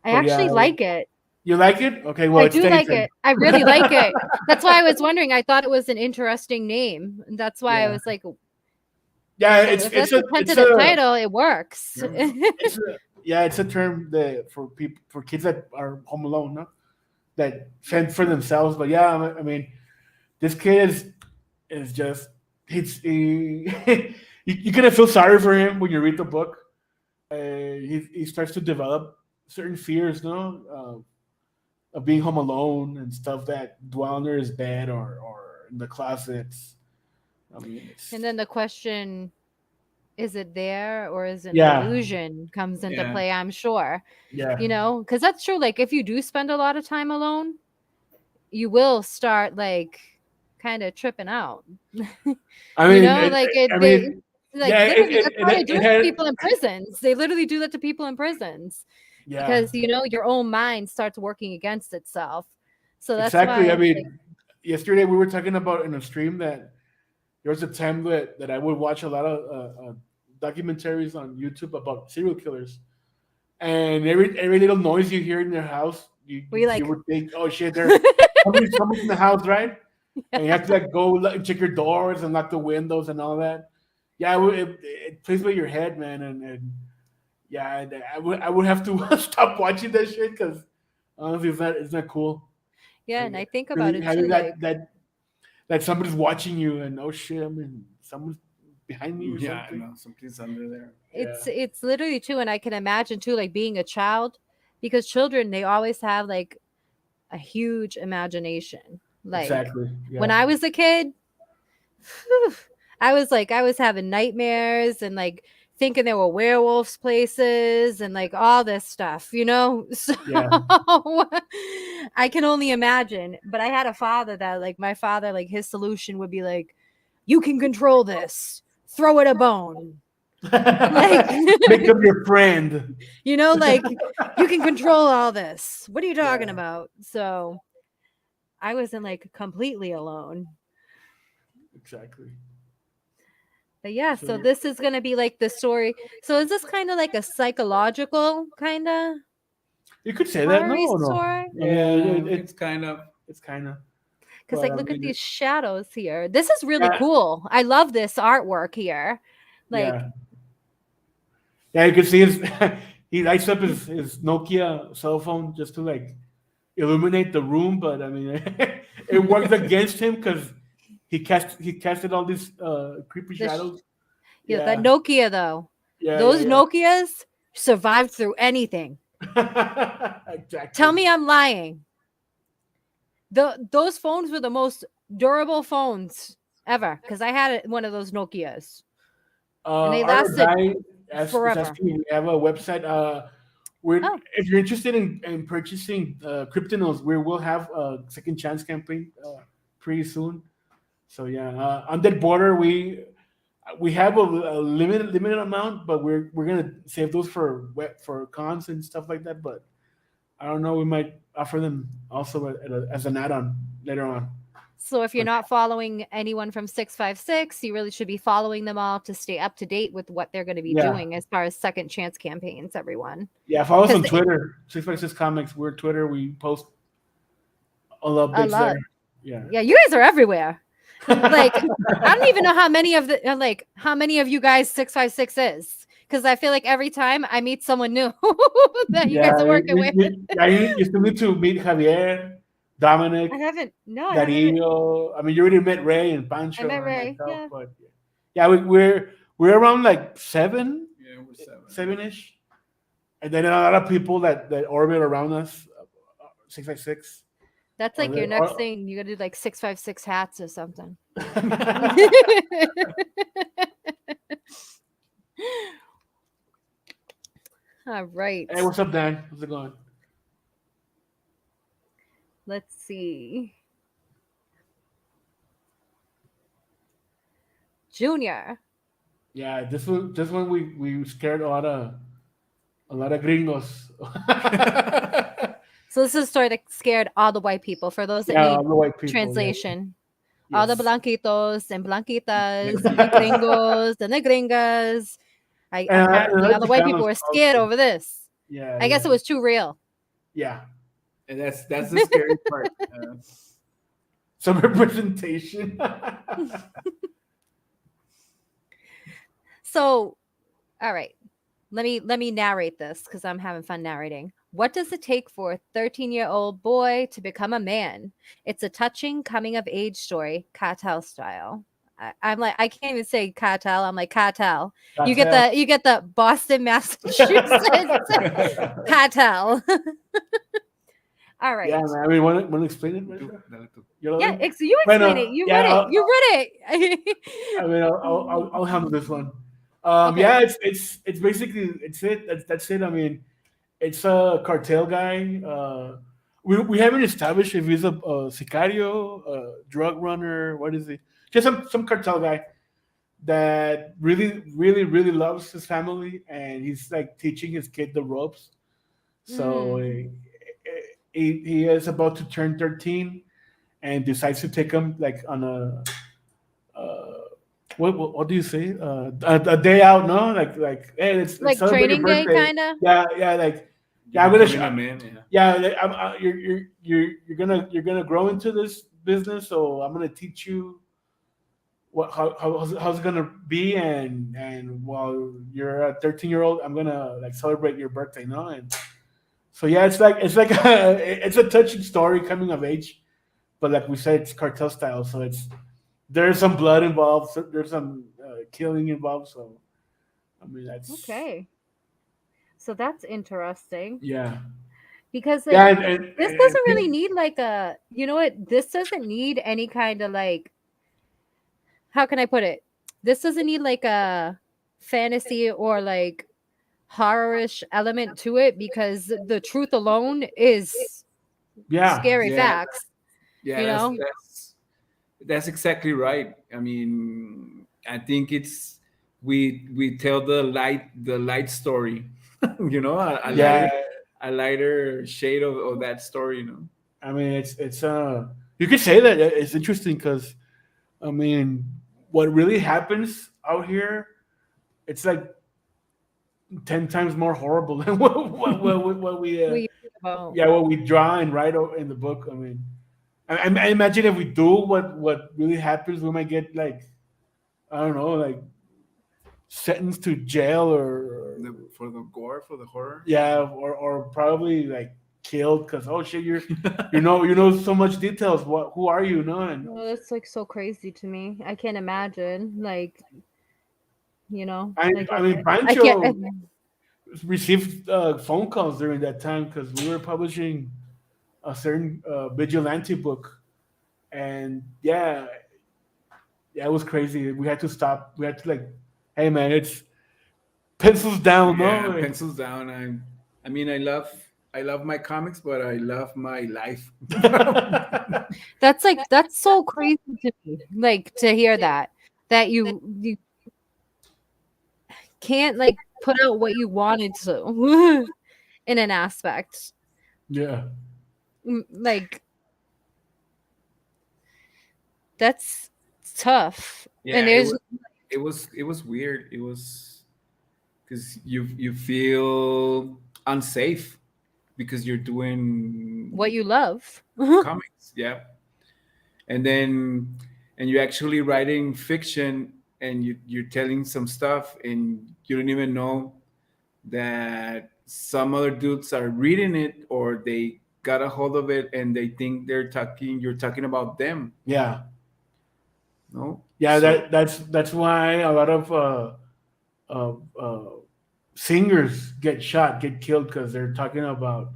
I actually like it. You like it? Okay, well, I do like it. I really like it. That's why I was wondering. I thought it was an interesting name. That's why I was like, yeah, it's a tentative title. It works. It's a term that for kids that are home alone, no? That fend for themselves. But yeah, I mean, this kid is just you kind of feel sorry for him when you read the book. He starts to develop certain fears, no, of being home alone and stuff that dwell under his bed or in the closets. I mean, and then the question, is it there or is it an illusion, comes into play, I'm sure. Yeah. Because that's true. Like if you do spend a lot of time alone, you will start like kind of tripping out. I mean, literally that's what they do to people in prisons. They literally do that to people in prisons. Yeah. Because your own mind starts working against itself. So that's exactly. Why I mean, yesterday we were talking about in a stream that there was a time that I would watch a lot of documentaries on YouTube about serial killers, and every little noise you hear in their house, Were you like, you would think, oh shit, there's somebody's in the house, right? And you have to like go check your doors and lock the windows and all that. Yeah, it plays with your head, man, and yeah, I would have to stop watching that shit because honestly, it's not cool. yeah, Like, and I think about really it having too, like that somebody's watching you and oh shit, I mean someone's behind me or Yeah, something. no, something's under there. it's literally too, and I can imagine too, like being a child, because children, they always have like a huge imagination. Like Exactly. Yeah. when I was a kid, whew, I was having nightmares and like thinking there were werewolves places and like all this stuff, you know? So Yeah. I can only imagine. But I had a father that, like, my father, like, his solution would be like, you can control this, throw it a bone. Like, Make them your friend. you know, like, you can control all this. What are you talking about? So I wasn't like completely alone. Exactly. But yeah, so this is gonna be like the story. So is this kind of like a psychological kind of You could say that. No. story? Yeah, It's kind of. Because but, like, I look at mean, these shadows here. This is really Yeah. cool. I love this artwork here. Like, yeah, you can see his he lights up his Nokia cell phone just to like illuminate the room, but I mean it worked against him because he casted all these creepy shadows. yeah, that Nokia though. Yeah, Those yeah. Nokias survived through anything. Exactly. Tell me I'm lying. Those phones were the most durable phones ever because I had one of those Nokias. And they Our lasted guy is forever. asking, we have a website. If you're interested in purchasing cryptonos, we will have a second chance campaign pretty soon. So yeah, on that border we have a limited amount, but we're gonna save those for cons and stuff like that. But I don't know, we might offer them also as an add-on later on. So if you're not following anyone from 656, you really should be following them all to stay up to date with what they're going to be doing as far as second chance campaigns, everyone. Yeah, follow us on Twitter, 656 Comics. We're Twitter. We post all updates there. Yeah. Yeah, you guys are everywhere. Like, I don't even know how many of you guys 656 is. Because I feel like every time I meet someone new that you guys are working with. You still need to meet Javier, Dominic. I haven't. No, Darío. I mean, you already met Ray and Pancho. I met Ray. Myself, Yeah. But yeah, we're around like 7. Yeah, we're 7. 7-ish. And then a lot of people that orbit around us, 656. That's like your next thing. You got to do like 656 hats or something. All right. Hey, what's up, Dan? How's it going? Let's see. Junior. Yeah, this one we scared a lot of gringos. So this is a story that scared all the white people. For those that need translation, all the blanquitos and blanquitas, and the gringos and the gringas. Apparently all the white people were scared over this. Yeah, I guess it was too real. Yeah, and that's the scary part. Some representation. So, all right, let me narrate this because I'm having fun narrating. What does it take for a 13-year-old boy to become a man? It's a touching coming of age story, cartel style. I'm like, I can't even say cartel. I'm like cartel. You get the Boston, Massachusetts cartel. All right. Yeah, man. I mean, want to explain it? Yeah, you explain it. You read it. I mean, I'll handle this one. Okay. Yeah, it's basically that's it. I mean, it's a cartel guy. We haven't established if he's a sicario, a drug runner. What is he? Just some cartel guy that really, really, really loves his family, and he's like teaching his kid the ropes. So he is about to turn 13, and decides to take him like on what do you say? A day out, no? Like hey, let's Like celebrate your training day, birthday. kind of. Yeah, like yeah, I'm You're gonna. becoming a man. Yeah. Yeah, like, you're gonna grow into this business, so I'm gonna teach you how's it gonna be, and while you're a 13-year-old, I'm gonna like celebrate your birthday, no? And so yeah, it's like it's a touching story coming of age, but like we said, it's cartel style, so there's some blood involved, so there's some killing involved, so I mean that's Okay. So that's interesting yeah because yeah like and this doesn't really need like a, you know what? This doesn't need any kind of like, how can I put it? This doesn't need like a fantasy or like horrorish element to it because the truth alone is yeah scary Yeah. facts, Yeah, you know? that's exactly right. I mean, I think it's we tell the light story, you know, yeah. a lighter shade of that story, you know. I mean, it's you could say that it's interesting because I mean, what really happens out here, it's like 10 times more horrible than what we We about yeah what we draw and write in the book. I mean, I imagine if we do what really happens, we might get like I don't know, like sentenced to jail or For the gore, for the horror. yeah, or probably like killed because oh shit, you know so much details. Who are you? No, and oh, that's like so crazy to me. I can't imagine like, you know, I like I mean I can't Pancho received phone calls during that time because we were publishing a certain vigilante book, and yeah, it was crazy. We had to stop. We had to like, hey man, it's pencils down, Yeah, no? pencils down. I mean, I love my comics, but I love my life. that's so crazy to me. Like to hear that you can't like put out what you wanted to in an aspect. Yeah, Like that's tough. Yeah, And there's it was weird. It was because you feel unsafe because you're doing what you love. comics, yeah, and then and you're actually writing fiction and you're telling some stuff and you don't even know that some other dudes are reading it or they got a hold of it and they think you're talking about them, yeah, no? yeah. So That's why a lot of uh, uh, singers get killed because they're talking about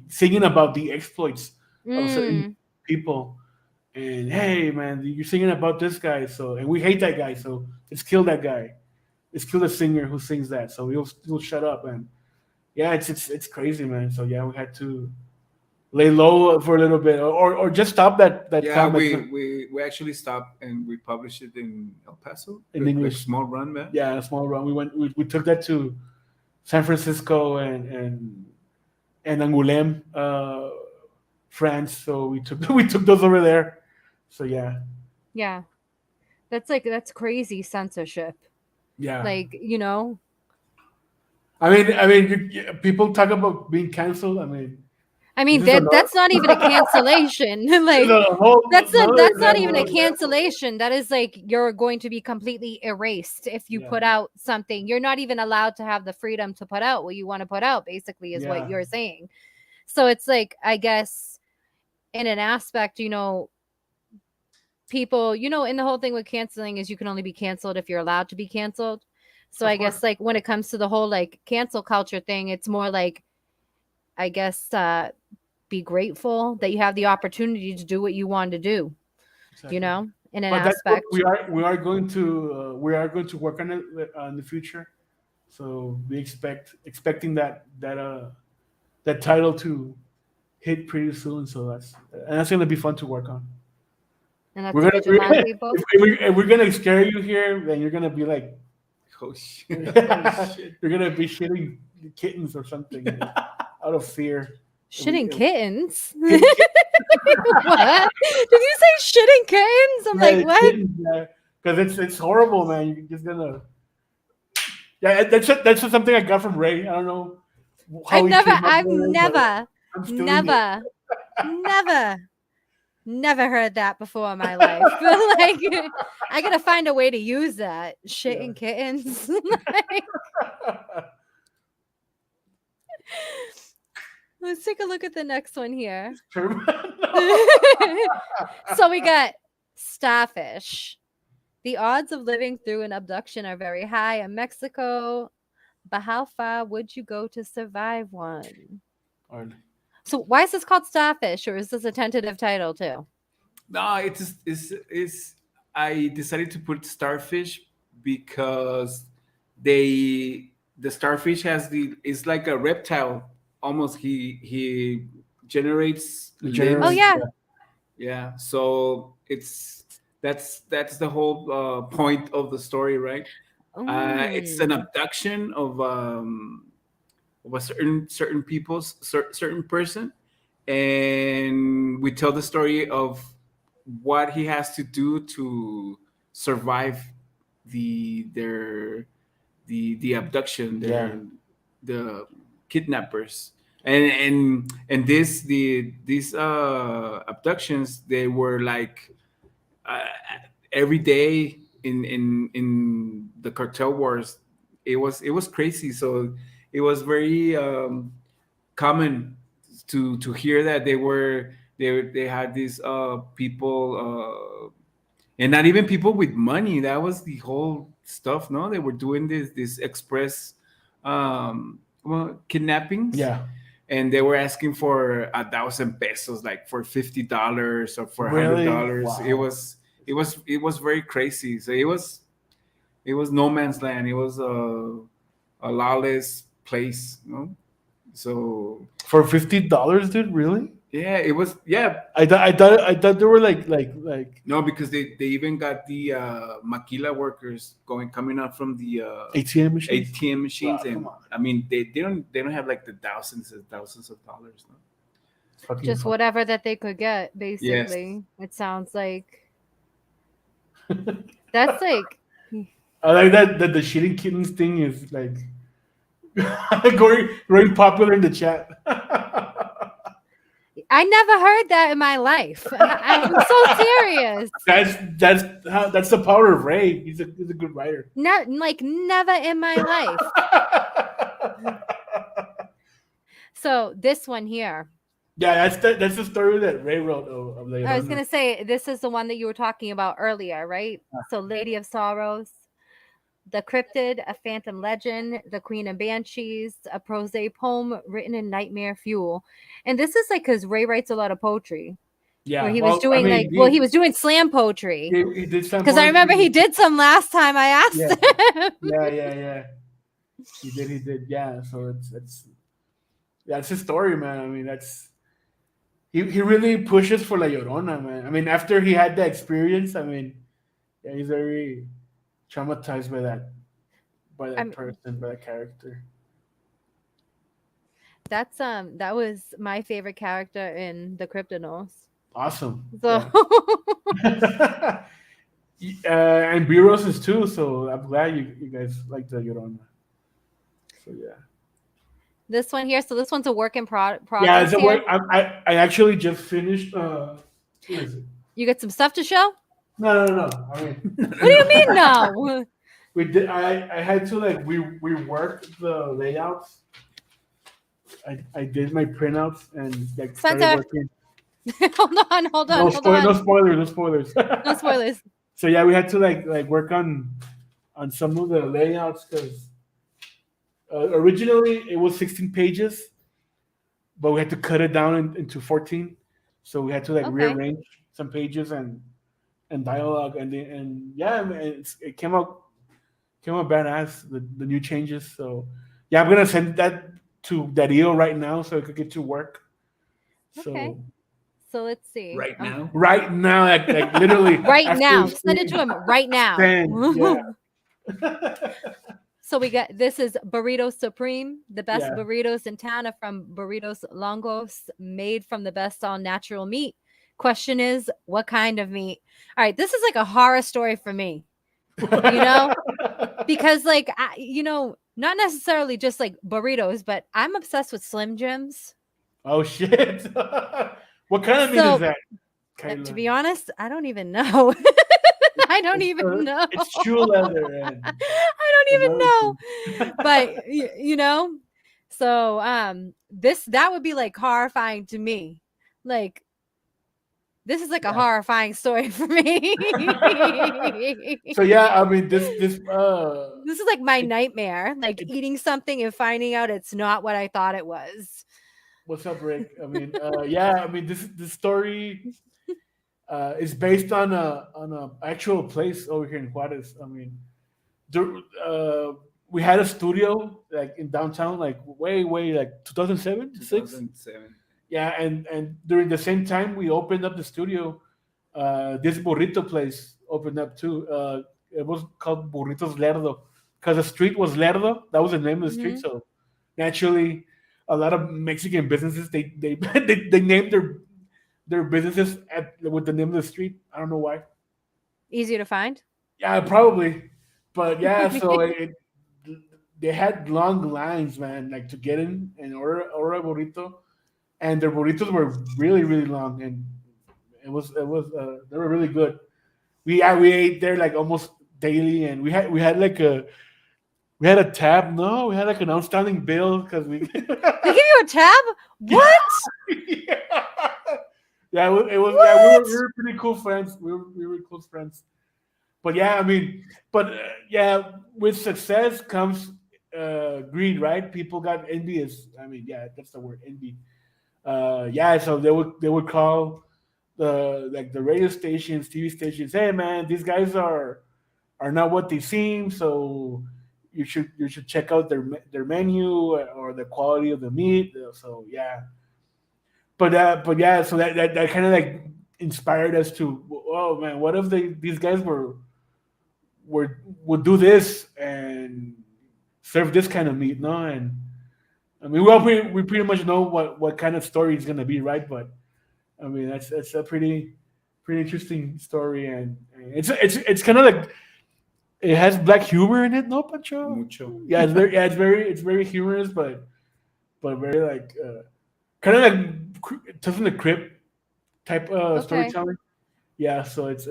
singing about the exploits of certain Mm, people. And hey, man, you're singing about this guy, so and we hate that guy, so let's kill that guy. Let's kill the singer who sings that, so he'll shut up. And yeah, it's crazy, man. So yeah, we had to lay low for a little bit, or just stop that yeah, comic we actually stopped and we published it in El Paso, in like English. small run, man. Yeah, a small run. We took that to San Francisco and Angoulême, France. So we took we took those over there. So yeah, yeah. That's crazy censorship. yeah. Like, you know, People talk about being canceled. I mean This is another, that's not even a cancellation. this is Like a whole that's another not even a level. cancellation. That is like you're going to be completely erased if you Yeah. put out something. You're not even allowed to have the freedom to put out what you want to put out, basically, is Yeah. what you're saying. So it's like, I guess, in an aspect, you know, people, you know, and the whole thing with canceling is you can only be canceled if you're allowed to be canceled. So Of I course. guess like when it comes to the whole like cancel culture thing, it's more like, I guess, be grateful that you have the opportunity to do what you want to do, Exactly. you know, in an But that's what aspect. we are going to work on it in the future. So we expecting that title to hit pretty soon. So that's gonna be fun to work on. And that's We're a gonna vigilante book. if we're gonna scare you here, then you're gonna be like Oh shit. Oh, shit. you're gonna be shitting kittens or something out of fear. Shitting we- kittens. What? Did you say shitting kittens? I'm like, what? Kittens, yeah. because it's horrible, man. You're just gonna. Yeah, that's just something I got from Ray. I don't know how he came up I've with it, but I'm stealing it. never heard that before in my life. Like, I gotta find a way to use that. Shit and kittens. Like, let's take a look at the next one here. So we got Starfish. The odds of living through an abduction are very high in Mexico, but how far would you go to survive one? So why is this called Starfish, or is this a tentative title too? No, it's I decided to put starfish because the starfish has it's like a reptile almost. He generates generates- Oh limbs. yeah. Yeah, so that's the whole point of the story, right? It's an abduction of a certain people's certain person, and we tell the story of what he has to do to survive the abduction, the kidnappers, and these abductions, they were like uh, every day in the cartel wars. It was crazy. So it was very common to hear that they had these people, and not even people with money. That was the whole stuff. No, they were doing this express kidnappings. Yeah. And they were asking for 1,000 pesos, like for $50 or for Really? $100. Wow. It was very crazy. So it was no man's land. It was a lawless place, you know. So For $50, dude, really? yeah, it was. Yeah, I thought they were like no, because they even got the maquila workers coming out from the ATM machines. ATM machines, Wow, and come on. I mean they don't have like the thousands of dollars. No? Fucking Just hell. whatever that they could get, basically. It sounds like that's like I like that the shitting kittens thing is like growing popular in the chat. I never heard that in my life. I'm so serious. That's the power of Ray. He's a good writer. Not like never in my life. So this one here. Yeah, that's the story that Ray wrote of the. I was gonna say this is the one that you were talking about earlier, right? So Lady of Sorrows, The Cryptid, A Phantom Legend, The Queen of Banshees, a prose poem written in nightmare fuel. And this is like because Ray writes a lot of poetry. Yeah, Where he was doing he was doing slam poetry. He did some Because I remember poetry. he did some last time I asked him. Yeah. He did. Yeah, so that's his story, man. I mean, he really pushes for La Llorona, man. I mean, after he had that experience, I mean, yeah, he's very traumatized by that person, by that character. That's that was my favorite character in the Cryptonos. Awesome. So Yeah. And B-Rose is too, so I'm glad you guys like the Llorona. So yeah. this one here, so this one's a work in progress. Yeah, it's a here. work. I actually just finished. What is it? You got some stuff to show? No. I mean, What do you mean no? we did. I had to like we worked the layouts. I did my printouts and like started Spencer. working. hold on. No spoilers. No spoilers. So yeah, we had to like work on some of the layouts because originally it was 16 pages, but we had to cut it down into 14. So we had to like Okay. rearrange some pages and dialogue and yeah, it came out badass, the new changes. So yeah, I'm gonna send that to Dario right now so it could get to work. So Okay. So let's see. Right now. right now, like literally Right after now. this Send it to him right now. Send, yeah. So we got this is Burrito Supreme. The best Yeah. burritos in town are from Burritos Longos, made from the best all natural meat. Question is, what kind of meat? All right, this is like a horror story for me. you know, because like not necessarily just like burritos, but I'm obsessed with Slim Jims. Oh shit! What kind of meat So is that, to Kayla? be honest, I don't even know. I don't even know. It's shoe leather and I don't even another know. thing. But so that would be like horrifying to me. Like this is like a horrifying story for me. So yeah, I mean this This is like my it, nightmare, like it, eating something and finding out it's not what I thought it was. what's up, Rick? I mean yeah, I mean this story is based on a actual place over here in Juarez. I mean, we had a studio like in downtown, like way like 2007, 6. 2007. Yeah, and during the same time we opened up the studio, this burrito place opened up too. It was called Burritos Lerdo because the street was Lerdo. That was the name of the street. Mhm. So naturally, a lot of Mexican businesses they named their businesses with the name of the street. I don't know why. Easier to find. Yeah, probably, but yeah. So they had long lines, man, like to get in and order a burrito, and their burritos were really long, and it was they were really good. We ate there like almost daily, and we had like we had a tab. No, we had like an outstanding bill because we. They give you a tab? What? yeah. Yeah, it was. Yeah, we were pretty cool friends. We were close friends. But yeah, I mean, but yeah, with success comes greed, right? People got envious. I mean, yeah, that's the word, envy. Yeah, so they would call the radio stations, TV stations. Hey, man, these guys are not what they seem. So you should check out their menu or the quality of the meat. So yeah, but yeah, so that kind of like inspired us to, oh man, what if these guys would do this and serve this kind of meat, no? And I mean, we pretty much know what kind of story it's gonna be, right? But I mean, that's a pretty interesting story, and it's kind of like it has black humor in it, no, Pancho? Mucho. Yeah, it's very humorous, but very like kind of like Tales from the Crypt type Okay. storytelling. Yeah, so it's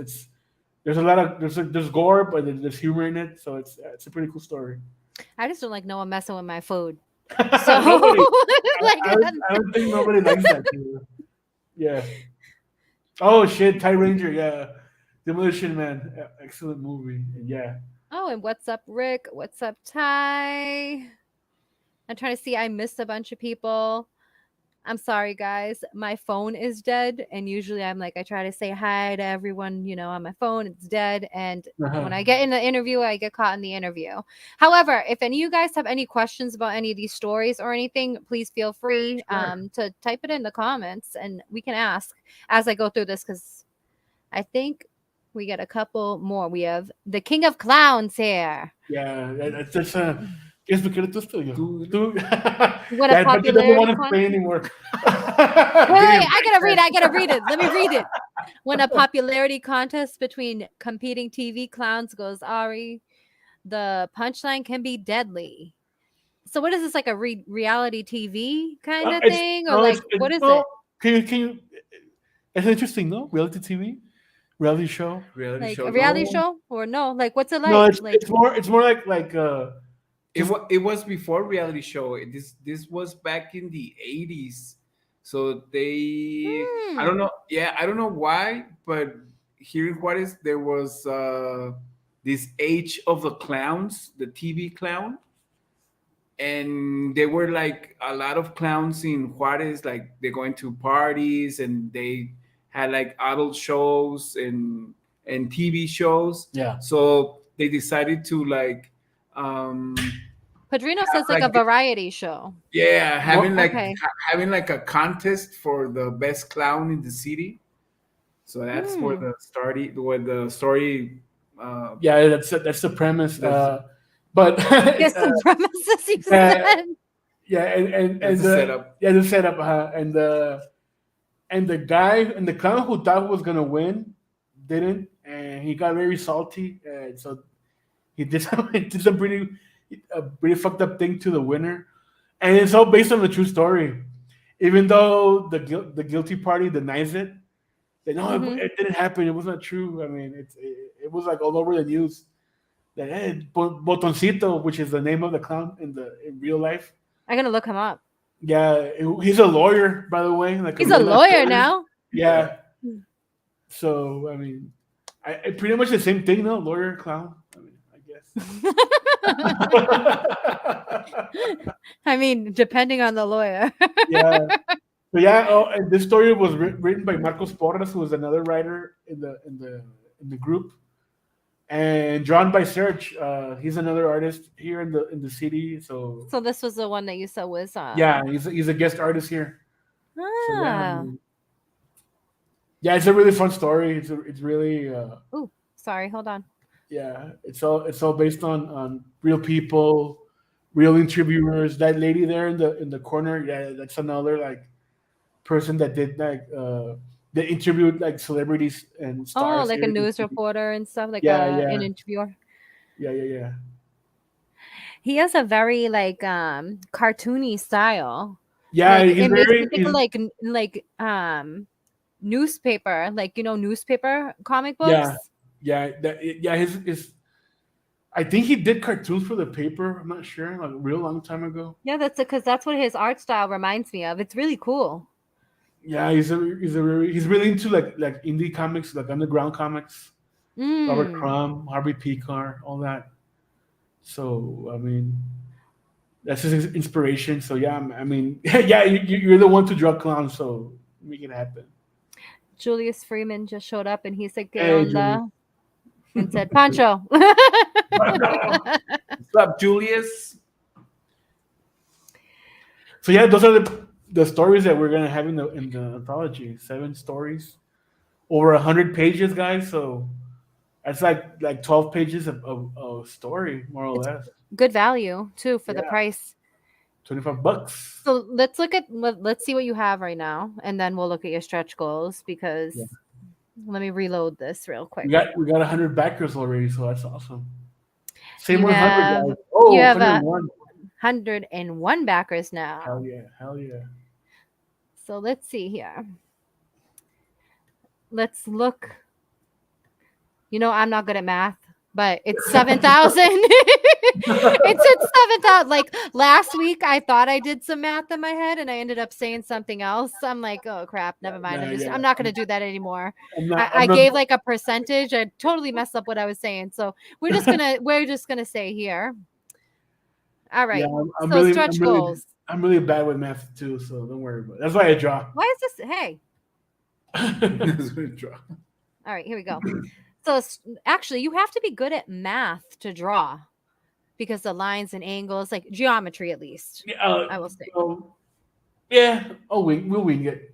there's a lot of there's gore, but there's humor in it, so it's a pretty cool story. I just don't like no one messing with my food. So Nobody, like I don't think nobody likes that. Too. Yeah. Oh shit, Ty Ranger. Yeah, Demolition Man. Excellent movie. And yeah. oh, and what's up, Rick? What's up, Ty? I'm trying to see. I missed a bunch of people. I'm sorry, guys. My phone is dead, and usually I'm like, I try to say hi to everyone, on my phone. It's dead, and when Uh-huh. I get in the interview, I get caught in the interview. However, if any of you guys have any questions about any of these stories or anything, please feel free Sure. to type it in the comments, and we can ask as I go through this because I think we get a couple more. We have the King of Clowns here. Yeah, that's ¿Qué es lo que tú estudio? Tú. What a Yeah, but he doesn't popularity want to contest. play anymore. Wait, I gotta read it. Let me read it. When a popularity contest between competing TV clowns goes Ari, the punchline can be deadly. So what is this, like a reality TV kind of It's thing? Or no, like what is no. it? Can you? It's interesting, no? Reality TV, reality show. Reality Like show. a reality No, show? Or no? Like what's it no. like? It's Like it's more like It was before reality show. This was back in the 80s. So I don't hmm. know. Yeah, I don't know why, but here in Juarez there was this Age of the Clowns, the TV clown, and there were like a lot of clowns in Juarez. Like they're going to parties and they had like adult shows and TV shows. yeah. So they decided to like um Padrino have says like like a variety show. yeah, having like Okay. having like a contest for the best clown in the city. So that's Hmm. where the story Yeah, that's the premise. that's, But Guess the premises you uh, said. yeah, and that's the setup. the setup, and the guy and the clown who thought was gonna win didn't, and he got very salty, and so he did some pretty fucked up thing to the winner, and it's all based on the true story. Even though the guilty party denies it, they know it didn't happen. It was not true. I mean, it was like all over the news that Botoncito, which is the name of the clown in real life. I'm gonna look him up. Yeah, he's a lawyer, by the way. Like He's a lawyer now. Yeah. So I mean, I pretty much the same thing, no? Lawyer, clown. I mean, I guess. I mean, depending on the lawyer. Yeah. But yeah, and this story was written by Marcos Porras, who was another writer in the group, and drawn by Serge. He's another artist here in the city. So this was the one that you said was yeah, he's a guest artist here. Ah. So, yeah, it's a really fun story. It's really Ooh, sorry, hold on. yeah, it's all based on real people, real interviewers. That lady there in the corner, yeah, that's another like person that did like they interviewed like celebrities and stars. Oh, like a news reporter and stuff, like an interviewer. Yeah. He has a very like cartoony style. Yeah, like, he's it makes very me think of like newspaper, like newspaper comic books. His I think he did cartoons for the paper. I'm not sure, like a real long time ago. Yeah, because that's what his art style reminds me of. It's really cool. Yeah, he's really into like indie comics, like underground comics. Robert Crumb, Harvey Pekar, all that. So I mean, that's his inspiration. So yeah, I mean, yeah, you're the one to draw clowns, so make it happen. Julius Freeman just showed up and he said, "¿Qué Hey, onda?" and said, "Pancho." What's up, Julius? So yeah, those are the stories that we're gonna have in the anthology. 7 stories, over 100 pages, guys. So that's like 12 pages of story, more or less. Good value too for the price. $25. So let's see what you have right now, and then we'll look at your stretch goals because let me reload this real quick. We got 100 backers already, so that's awesome. Same You 100 have- guys. Oh, you have 101. 101 backers now. Hell yeah. So let's see here. Let's look. I'm not good at math, but it's 7,000. It's at 7,000. Like last week, I thought I did some math in my head, and I ended up saying something else. I'm like, oh crap, never mind. I'm not going to do that anymore. I gave like a percentage. I totally messed up what I was saying. So we're just gonna say here. All right. Yeah, stretch goals. I'm really bad with math too, so don't worry about it. That's why I draw. Why is this? Hey. That's why I draw. All right, here we go. So actually, you have to be good at math to draw, because the lines and angles, like geometry, at least. Yeah, I will say. Yeah. Oh, we'll wing it.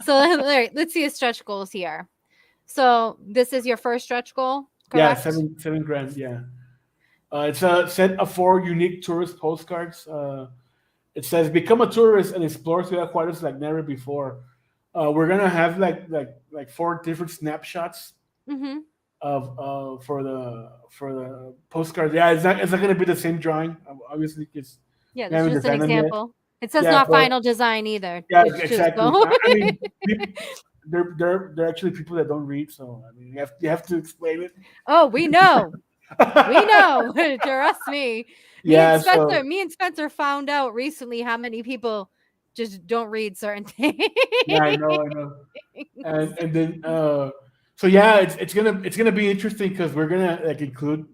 So all right, let's see his stretch goals here. So this is your first stretch goal, correct? Yeah, seven grand. Yeah. It's a set of 4 unique tourist postcards. It says, "Become a tourist and explore Ciudad Juarez like never before." We're gonna have like 4 different snapshots of for the postcards. Yeah, it's not gonna be the same drawing, obviously, because this is just an example. It says not final design either. Yeah, exactly. I mean, they're actually people that don't read, so I mean, you have to explain it. Oh, we know. We know. Trust me. Me and Spencer found out recently how many people just don't read certain things. Yeah, I know. And then so yeah, it's gonna be interesting because we're gonna like include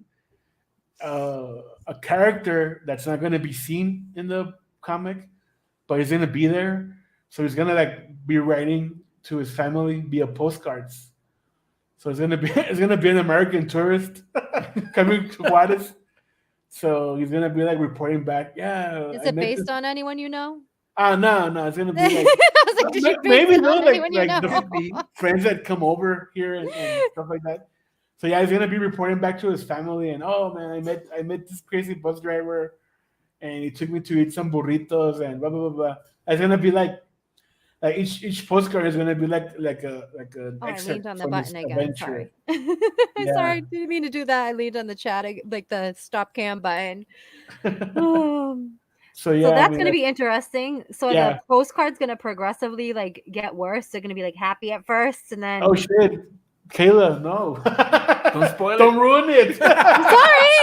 a character that's not gonna be seen in the comic, but he's gonna be there. So he's gonna like be writing to his family via postcards. So it's gonna be an American tourist coming to Juarez. So he's gonna be like reporting back. Yeah. Is it based on anyone you know? No. It's gonna be like, maybe no, like the friends that come over here and stuff like that. So yeah, he's gonna be reporting back to his family, and oh man, I met this crazy bus driver, and he took me to eat some burritos and blah blah blah blah. It's gonna be like like each postcard is gonna be like an Oh, I leaned excerpt on the from his button again. adventure. Sorry. Yeah. Sorry, didn't mean to do that. I leaned on the chat, like the stop cam button. Um, So so yeah, I that's mean, gonna be interesting. So the yeah. postcard's gonna progressively like get worse. They're gonna be like happy at first, and then Oh shit, Kayla, no, Don't spoil don't it. ruin it. I'm sorry.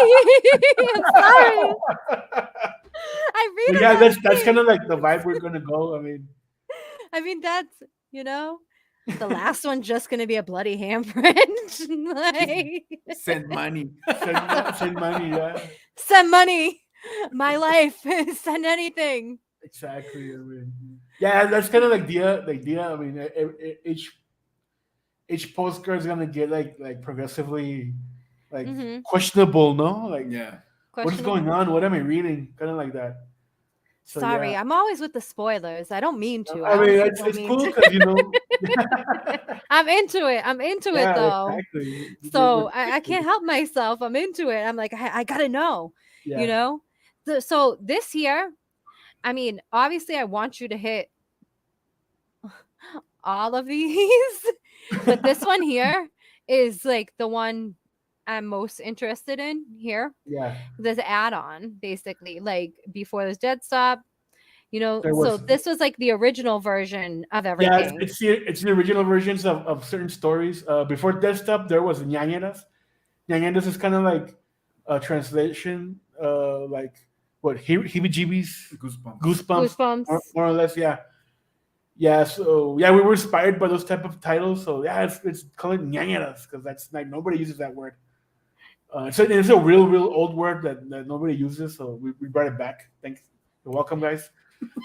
I'm sorry. I read But a yeah, lot of that's kind things. of like the vibe we're gonna go. I mean, I mean, that's the last one's just gonna be a bloody handprint. Like, Send money. send money. Yeah, send money. My life. Send anything. exactly. I mean, yeah, that's kind of like the idea. I mean, each postcard is gonna get like progressively like Mm-hmm. questionable. No, like Yeah. what is going on? What am I reading? Kind of like that. So Sorry, yeah, I'm always with the spoilers. I don't mean to. I I mean honestly don't it's mean cool to. because I'm into it. I'm into it yeah, though. exactly. So I can't help myself. I'm into it. I'm like, I gotta know, you Yeah. know? So this year, I mean, obviously I want you to hit all of these, but this one here is like the one I'm most interested in here. Yeah, This add-on, basically, like before this dead stop, there so was. this was like the original version of Yeah, everything. it's the original versions of certain stories. Before Desktop, there was Ñañeras. Ñañeras is kind of like a translation, like what heebie-jeebies, Goosebumps. goosebumps, Goosebumps. more or less. Yeah, yeah. So yeah, we were inspired by those type of titles. So yeah, it's called Ñañeras because that's like nobody uses that word. It's a real old word that nobody uses. So we brought it back. Thanks. You're welcome, guys.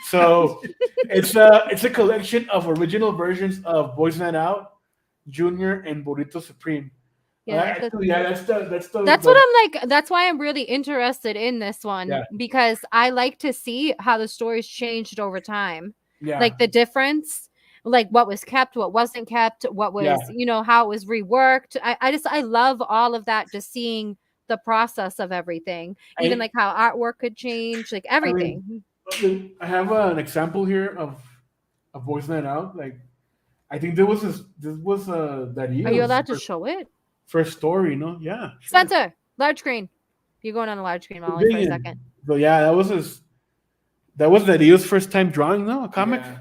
So it's a collection of original versions of Boys Night Out, Junior, and Burrito Supreme. Yeah, Actually, yeah, that's what I'm like. That's why I'm really interested in this one Yeah. because I like to see how the stories changed over time. yeah Like the difference, like what was kept, what wasn't kept, what was, how it was reworked. I love all of that, just seeing the process of everything, even I like how artwork could change, like I mean everything. I have an example here of Boys Night Out. Like I think this was Are you Darius allowed to show it? first story, no? Yeah, sure. Spencer, large screen. You're going on a large screen, Molly, for a second. So yeah, that was Darius' first time drawing, no, a comic. Yeah.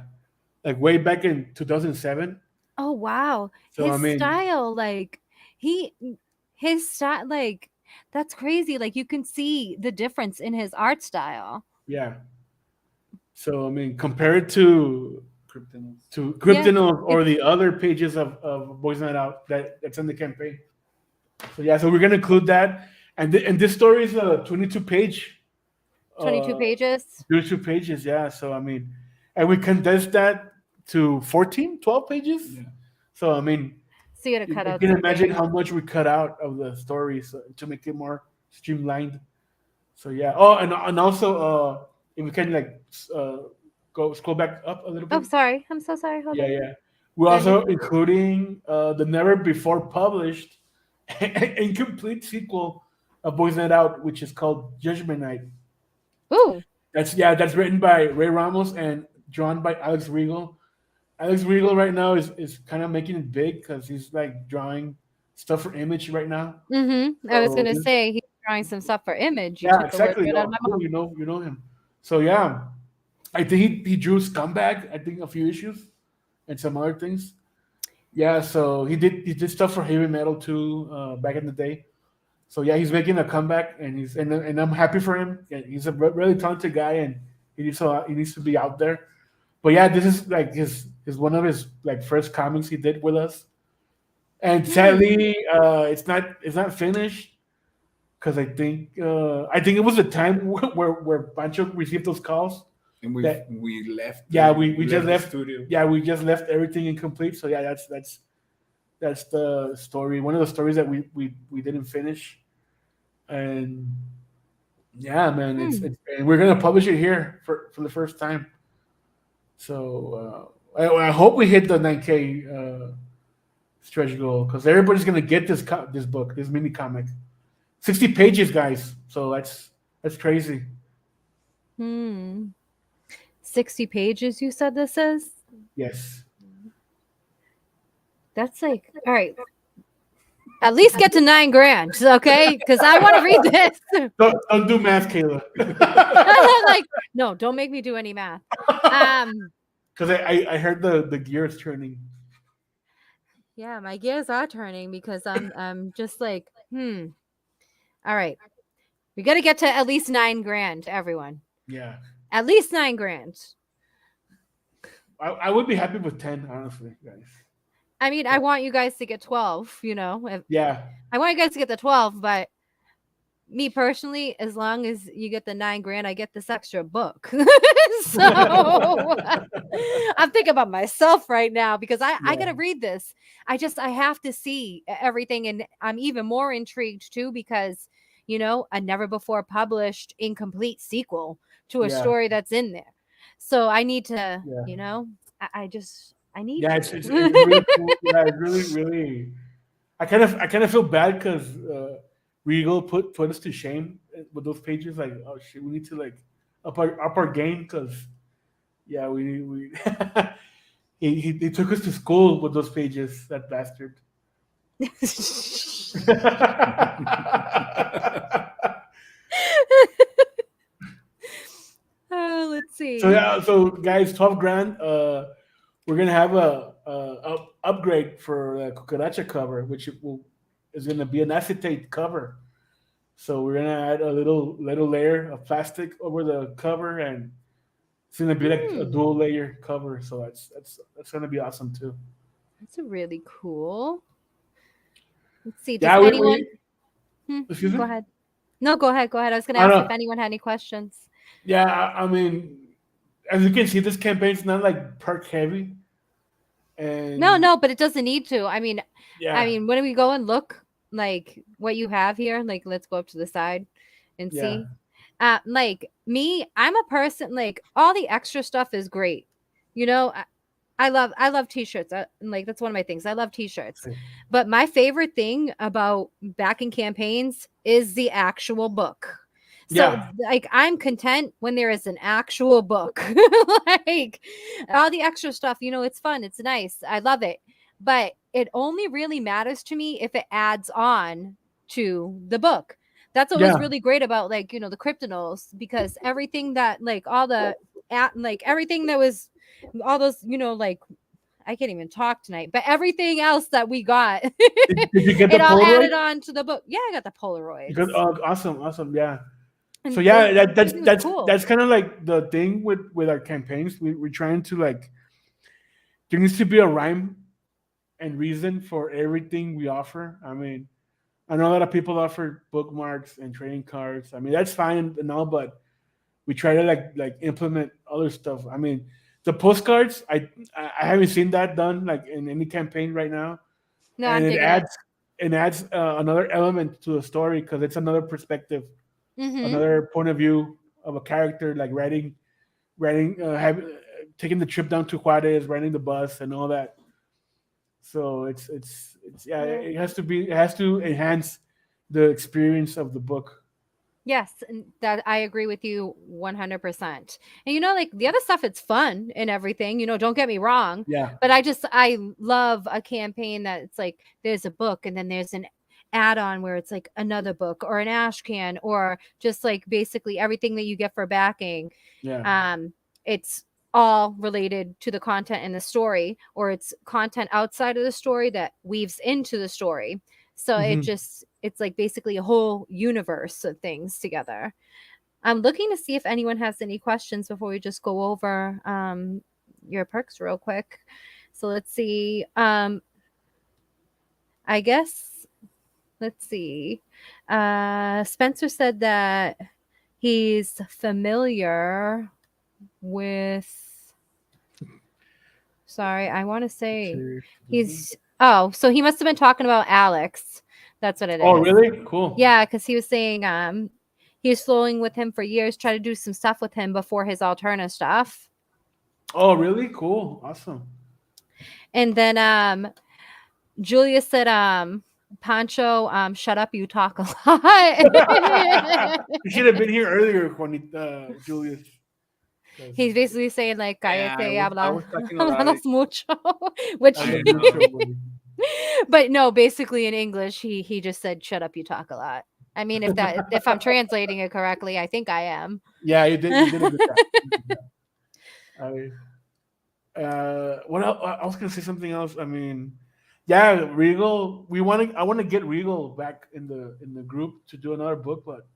Like way back in 2007. Oh wow. So His I mean, style, like his style, like that's crazy. Like you can see the difference in his art style. yeah. So I mean, compared to Cryptonals. Cryptonals or the other pages of Boys Night Out that's in the campaign. So yeah, so we're gonna include that, and this story is a 22 page. 22 pages. 22 pages, yeah. So I mean, and we condensed that to 12 pages. Yeah. So I mean, So you gotta cut you out. can some imagine things. how much we cut out of the story to make it more streamlined. So yeah. Oh, and also if we can like go scroll back up a little bit. Oh, sorry. I'm so sorry. Hold on. Yeah. We're also including the never before published incomplete sequel of Boys Night Out, which is called Judgment Night. Ooh. That's written by Ray Ramos and drawn by Alex Regal. Alex Regal right now is kind of making it big because he's like drawing stuff for Image right now. Mm-hmm. I was So gonna say he's drawing some stuff for Image. You yeah, took the word exactly. right out of my Cool. mouth. You know him. So yeah, I think he drew Scumbag. I think a few issues and some other things. Yeah, so he did stuff for heavy metal too back in the day. So yeah, he's making a comeback, and and I'm happy for him. Yeah, he's a really talented guy, and he needs to be out there. But yeah, this is like his one of his like first comics he did with us, and sadly, it's not finished because I think it was a time where Pancho received those calls. And we left. Yeah, we just left the studio. Yeah, we just left everything incomplete. So yeah, that's the story. One of the stories that we didn't finish, and yeah, man, it's and we're gonna publish it here for the first time. So I hope we hit the 9K stretch goal because everybody's gonna get this book, this mini comic, 60 pages, guys. So that's crazy. 60 pages. You said this is. Yes. That's like, all right. At least get to $9,000, okay? Because I want to read this. Don't do math, Kayla. Like, no, don't make me do any math. Because I heard the gears turning. Yeah, my gears are turning because I'm just like, All right. We got to get to at least $9,000, everyone. Yeah. At least $9,000. I would be happy with 10, honestly, guys. I mean, I want you guys to get 12, you know. Yeah. I want you guys to get the 12, but me personally, as long as you get the $9,000, I get this extra book. So I'm thinking about myself right now because I gotta read this. I have to see everything, and I'm even more intrigued too because a never before published incomplete sequel to a story that's in there. So I need to, I need. Yeah, to. it's really cool. Yeah, it's really. I kind of feel bad because Regal put us to shame with those pages. Like, oh shit, we need to like up our game because we he took us to school with those pages. That bastard. Let's see. So guys, 12 grand. We're gonna have a upgrade for the cucaracha cover, which is gonna be an acetate cover. So we're gonna add a little layer of plastic over the cover, and it's gonna be like a dual layer cover. So that's gonna be awesome too. That's really cool. Let's see. Yeah, anyone? Excuse me? Go ahead. No, go ahead. I was gonna ask if anyone had any questions. Yeah, I mean, as you can see, this campaign's not like perk heavy. And no, but it doesn't need to. I mean, when we go and look like what you have here, like let's go up to the side and see. Like me, I'm a person like all the extra stuff is great. I love t-shirts. Like that's one of my things. I love t-shirts. But my favorite thing about backing campaigns is the actual book. So like I'm content when there is an actual book. Like all the extra stuff, it's fun, it's nice. I love it. But it only really matters to me if it adds on to the book. That's what was really great about like, the Kryptonals, because everything that like everything that was all those, like I can't even talk tonight, but everything else that we got, did you get it all added on to the book. Yeah, I got the Polaroids. Awesome. Yeah. And so yeah, that's cool. That's kind of like the thing with our campaigns. We're trying to like there needs to be a rhyme and reason for everything we offer. I mean, I know a lot of people offer bookmarks and trading cards. I mean, that's fine and all, but we try to like implement other stuff. I mean, the postcards, I haven't seen that done like in any campaign right now. No, and it adds another element to the story because it's another perspective. Another point of view of a character, like taking the trip down to Juarez, riding the bus, and all that. So it has to enhance the experience of the book. Yes, and that I agree with you 100%. And like the other stuff, it's fun and everything. Don't get me wrong. Yeah. But I love a campaign that it's like there's a book and then there's an add-on where it's like another book or an ash can or just like basically everything that you get for backing. It's all related to the content in the story, or it's content outside of the story that weaves into the story. So it's like basically a whole universe of things together. I'm looking to see if anyone has any questions before we just go over your perks real quick. So let's see. I guess let's see. Spencer said that he's familiar with. Sorry, I want to say so he must have been talking about Alex. That's what it is. Oh, really? Cool. Yeah, because he was saying he was flowing with him for years, try to do some stuff with him before his Alterna stuff. Oh, really? Cool. Awesome. And then Julia said Pancho, shut up, you talk a lot. You should have been here earlier, Julius. He's basically saying like Yeah, cállate, I was talking a lot. háblanos mucho, which I I'm know. sure we- but no, basically in English he just said shut up, you talk a lot. I mean, if I'm translating it correctly, I think I am. Yeah, you did a good job. You did a good job. I mean, what else? I was gonna say something else. I mean, yeah, Regal. I want to get Regal back in the group to do another book, but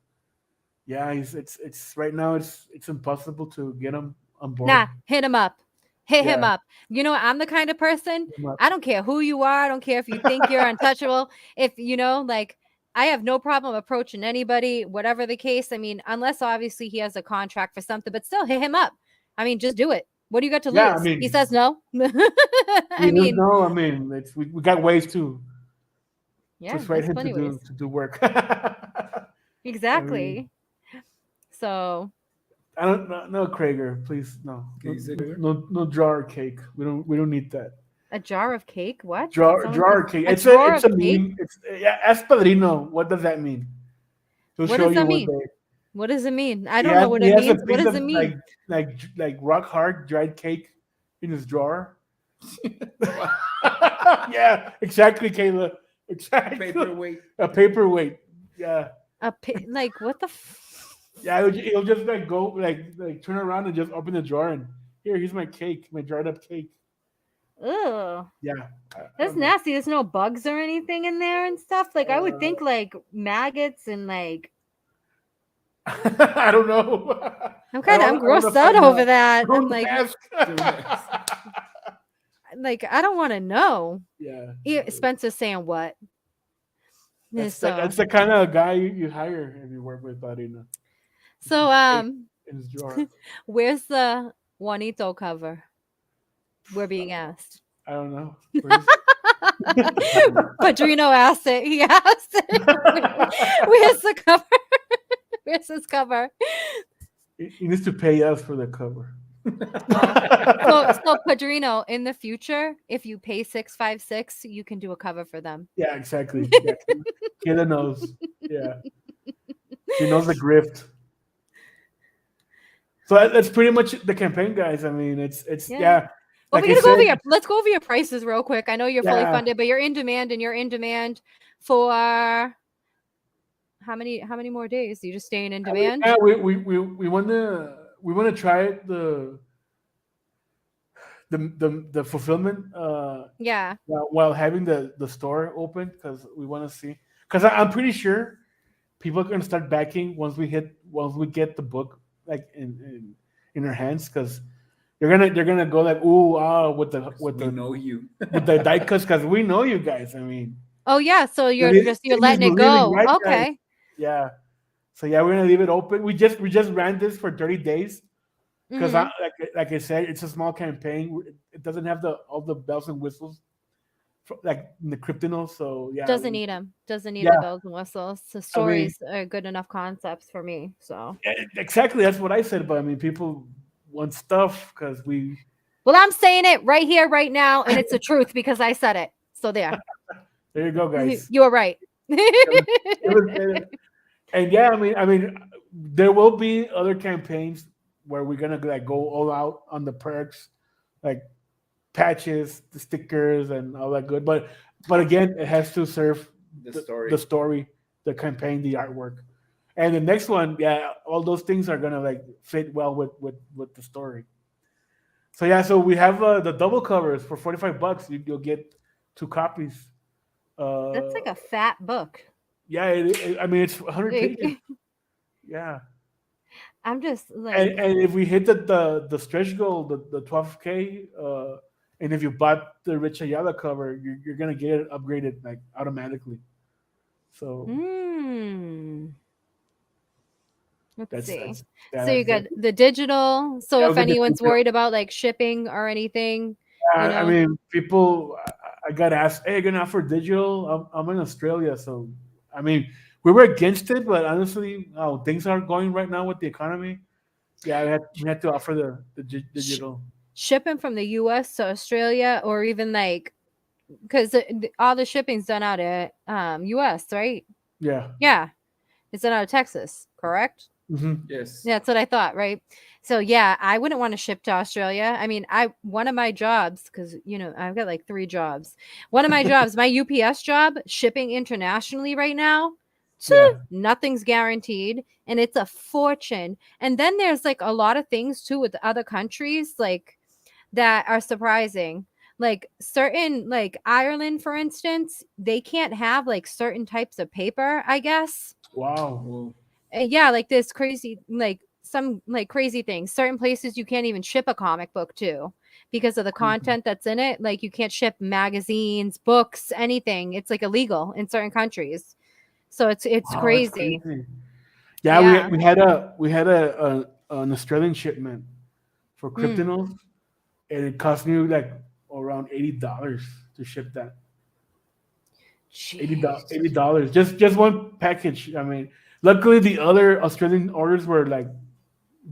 yeah, it's right now it's impossible to get him on board. Nah, hit him up. Hit him Yeah. up. You know, I'm the kind of person, Hit him up. I don't care who you are. I don't care if you think you're untouchable. If, like, I have no problem approaching anybody, whatever the case. I mean, unless obviously he has a contract for something, but still hit him up. I mean, just do it. What do you got to Yeah, I lose? mean, He says no. We I don't mean, know. I mean, we got ways to yeah, persuade there's him plenty of ways. to do work. I Exactly. So, don't know, no, Krager, please, no, Okay, is it Krager? no jar cake. We don't need that. a jar of cake? What? Jar Someone jar says, cake. a It's drawer a of cake? meme. It's yeah. Ask Padrino. What does that mean? He'll What show does you that one mean? day. What does it mean? I He don't know has what he it has a means. What piece does of it mean? like rock hard dried cake in his drawer. Yeah, exactly, Kayla. Exactly. Paperweight. A paperweight. Yeah. Like what the Yeah, he'll just like go like turn around and just open the drawer and here's my cake, my dried up cake. Ugh. Yeah, That's don't know. nasty. There's no bugs or anything in there and stuff. Like I would Uh, think like maggots and like I don't know. I'm I don't grossed wanna out find over out. that. I'm Don't like ask. I don't want to know. Yeah, Spencer's saying what? So that's the kind of guy you hire if you work with Barina. so In his drawer. where's the Juanito cover? We're being asked. I don't know. Where's- Padrino asked it. He asked it. Where's the cover? Where's his cover? He needs to pay us for the cover. So Padrino, in the future, if you pay 656, you can do a cover for them. Yeah, exactly. Yeah, Kayla knows. Yeah, she knows the grift. So that's pretty much the campaign, guys. I mean, it's yeah. Well, Like we I gotta go over said, your. Let's go over your prices real quick. I know you're fully Yeah. funded, but you're in demand, and you're in demand for how many more days? You just staying in I mean, demand? yeah, we want to try the fulfillment Yeah. while having the store open because we want to see because I'm pretty sure people are gonna start backing once we get the book like in our hands because they're gonna go like with We the know you. with the die cuts because we know you guys. I mean, Oh yeah. So you're It is- just you're it is letting it believing, go. right, guys? Okay. yeah. So yeah, we're gonna leave it open. We just ran this for 30 days because Mhm. like I said, it's a small campaign. It doesn't have all the bells and whistles like in the Cryptino. So yeah, Doesn't need them. Doesn't need Yeah. the bells and whistles. The stories are good enough concepts for me. So. Exactly. That's what I said. But I mean, people want stuff because we. Well, I'm saying it right here, right now, and it's the truth because I said it. So there. There you go, guys. You were right. And yeah, I mean, there will be other campaigns where we're gonna like go all out on the perks, like patches, the stickers, and all that good. But again, it has to serve The story. the campaign, the artwork, and the next one, yeah, all those things are gonna like fit well with the story. So yeah, so we have the double covers for $45. You'll get 2 copies. That's like a fat book. Yeah, I mean it's 100 pages. Yeah, I'm just like, and if we hit the stretch goal, the 12K, and if you bought the Rich Ayala cover, you're gonna get it upgraded like automatically. So let's see. yeah, So you got the digital. So Yeah, if we got the anyone's digital. worried about like shipping or anything, I mean, people. I got asked, "Hey, you're gonna offer digital?" I'm in Australia, so I mean, we were against it, but honestly, how things are going right now with the economy, yeah, we had to offer the digital. shipping from the U.S. to Australia, or even like, because all the shipping's done out of U.S., right? Yeah, Yeah, it's done out of Texas, correct? Yes. Yeah, that's what I thought, right? So yeah, I wouldn't want to ship to Australia. I mean, one of my jobs, because I've got like 3 jobs. One of my jobs, my UPS job, shipping internationally right now, Yeah. nothing's guaranteed, and it's a fortune. And then there's like a lot of things too with other countries, like that are surprising. Like certain, like Ireland, for instance, they can't have like certain types of paper, I guess. Wow. Oh, Yeah, like this crazy, like some like crazy things. Certain places you can't even ship a comic book to because of the content that's in it. Like you can't ship magazines, books, anything. It's like illegal in certain countries. So it's Wow, that's crazy. crazy. Yeah, Yeah. we had an Australian shipment for Mm. Kryptonite, and it cost me like around $80 to ship that. Jeez. $80, just one package. I mean, luckily the other Australian orders were like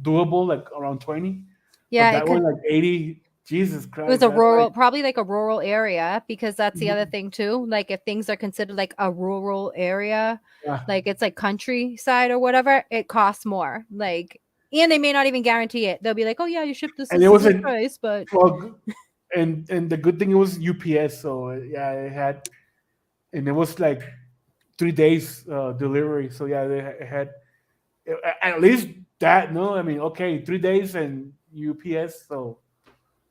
doable, like around 20, but Yeah, that one like 80. Jesus it was Christ, a that's like rural, probably like a rural area, because that's the other Mhm. thing too. Like if things are considered like a rural area, Yeah. like it's like countryside or whatever, it costs more. Like, and they may not even guarantee it. They'll be like, "Oh yeah, you ship And this it is was this a price," but well, and the good thing it was UPS, so yeah, it had, and it was like 3 days delivery. So yeah, they had at least that. No, I mean, okay, 3 days and UPS, so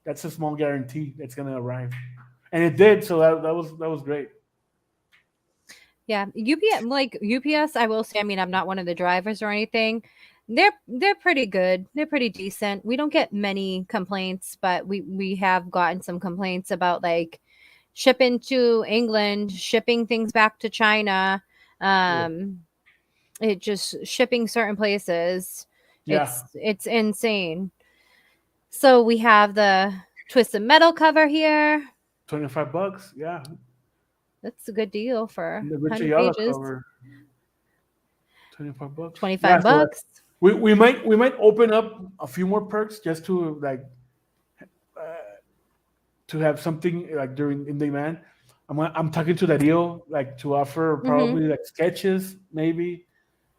that's a small guarantee that's gonna arrive, and it did. So that was great. yeah, UPS, I will say, I mean, I'm not one of the drivers or anything. They're pretty good. They're pretty decent. We don't get many complaints, but we have gotten some complaints about like shipping to England, shipping things back to China, um, it just shipping certain places. Yeah, It's insane. So we have the Twisted Metal cover here. $25. Yeah, That's a good deal for and the 100 Richayala pages. cover, $25. Yeah, 25 so bucks. we might open up a few more perks just to like to have something like during in demand. I'm talking to Dario like to offer Mhm. probably like sketches, maybe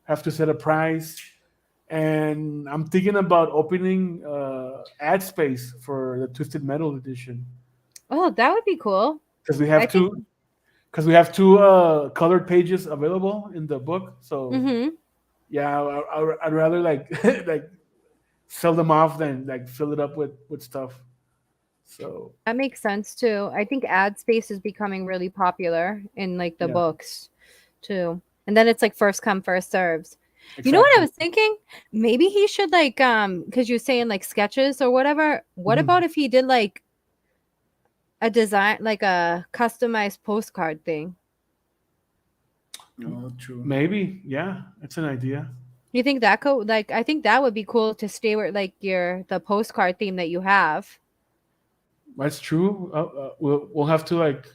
have to set a price, and I'm thinking about opening ad space for the Twisted Metal edition Oh, that would be cool. because we I have think. two because we have two colored pages available in the book. So Mhm. yeah, I'd rather like like sell them off than like fill it up with stuff. So That makes sense too. I think ad space is becoming really popular in like the yeah, books too. And then it's like first come first serves. You know what I exactly. was thinking? Maybe he should like cuz you're saying like sketches or whatever. What Mhm. about if he did like a design, like a customized postcard thing? no, true. Maybe, yeah, it's an idea. You think that could, like, I think that would be cool to stay with like the postcard theme that you have. That's true. We'll have to like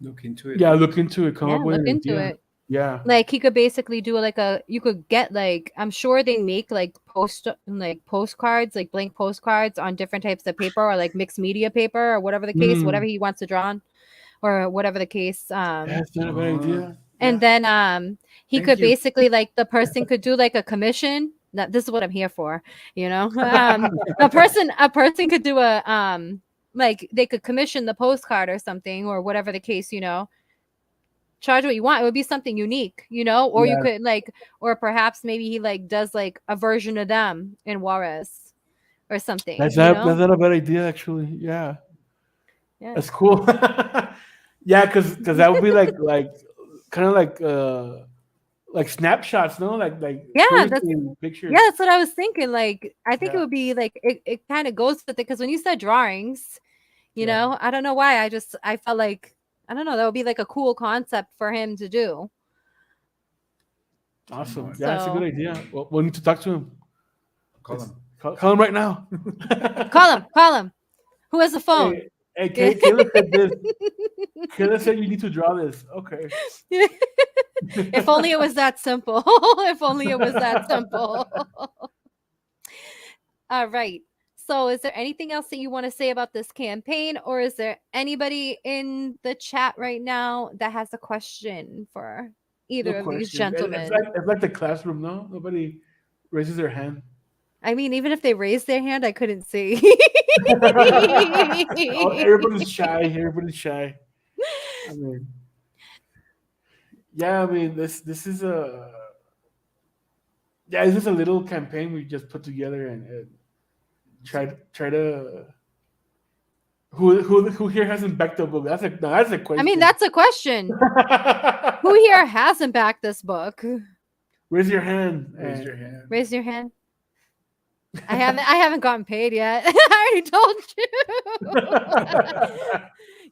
Look into it. yeah look into it, come Yeah, up with look an into idea. it. Yeah. Like he could basically do like you could get like, I'm sure they make like postcards, like blank postcards on different types of paper or like mixed media paper or whatever the case, whatever Mm, he wants to draw on or whatever the case. that's not a bad Uh, idea. And Yeah. then he Thank could you. basically, like, the person could do like a commission. This is what I'm here for, you know. A person could do a like they could commission the postcard or something or whatever the case, charge what you want. It would be something unique, or you Yeah. could like, or perhaps maybe he like does like a version of them in Juarez or something, That's not a bad idea actually. Yeah. Yeah. That's cool. Yeah, because that would be like kind of like snapshots, no? Like Yeah, freezing yeah, pictures. that's what I was thinking. Like, I think it Yeah. would be like it kind of goes with it because when you said drawings, Yeah. I don't know why. I felt like, I don't know, that would be like a cool concept for him to do. Awesome. Yeah, that's a good So idea. Well, we'll need to talk to him. Call them. Call him right now. call him. Who has the phone? Hey, Kayla said this. Kayla said you need to draw this. Okay. If only it was that simple. If only it was that simple. All right. So, is there anything else that you want to say about this campaign, or is there anybody in the chat right now that has a question for No either of these question. It's gentlemen? like the classroom, no? Nobody raises their hand. I mean, even if they raised their hand, I couldn't see. Oh, everybody's shy. Everybody's shy. I mean, yeah. I mean, this is a this is a little campaign we just put together and try to. Who here hasn't backed the book? That's a question. I mean, that's a question. Who here hasn't backed this book? Raise your hand. Raise your hand. Raise your hand. I haven't gotten paid yet. I already told you.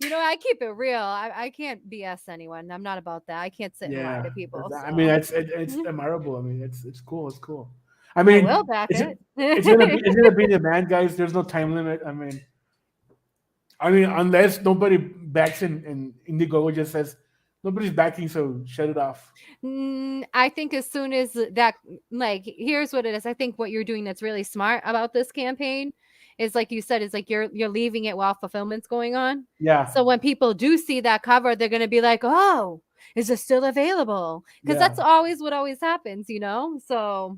You know, I keep it real. I can't BS anyone. I'm not about that. I can't sit and lie to people. I So. mean, it's admirable. I mean, it's cool. It's cool. I mean, I will back it. It's gonna be demand, guys. There's no time limit. I mean, unless nobody backs and Indiegogo just says nobody's backing, so shut it off. I think as soon as that, like, here's what it is. I think what you're doing that's really smart about this campaign is, like you said, is like you're leaving it while fulfillment's going on. Yeah. So when people do see that cover, they're gonna be like, "Oh, is it still available?" Because that's always what always happens, you know. So.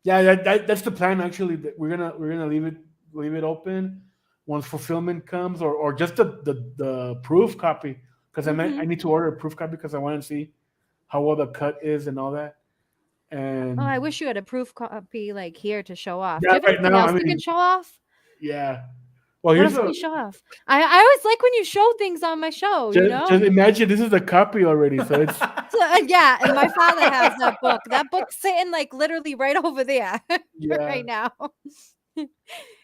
Yeah, that's the plan. Actually, that we're gonna leave it open once fulfillment comes, or just the proof copy. Because I need to order a proof copy because I want to see how well the cut is and all that. And I wish you had a proof copy like here to show off. Yeah, Do you have anything else you can show off? Yeah. Well, what else can you show off? I always like when you show things on my show. Just imagine this is the copy already, so it's yeah. And my father has that book. That book's sitting like literally right over there right now.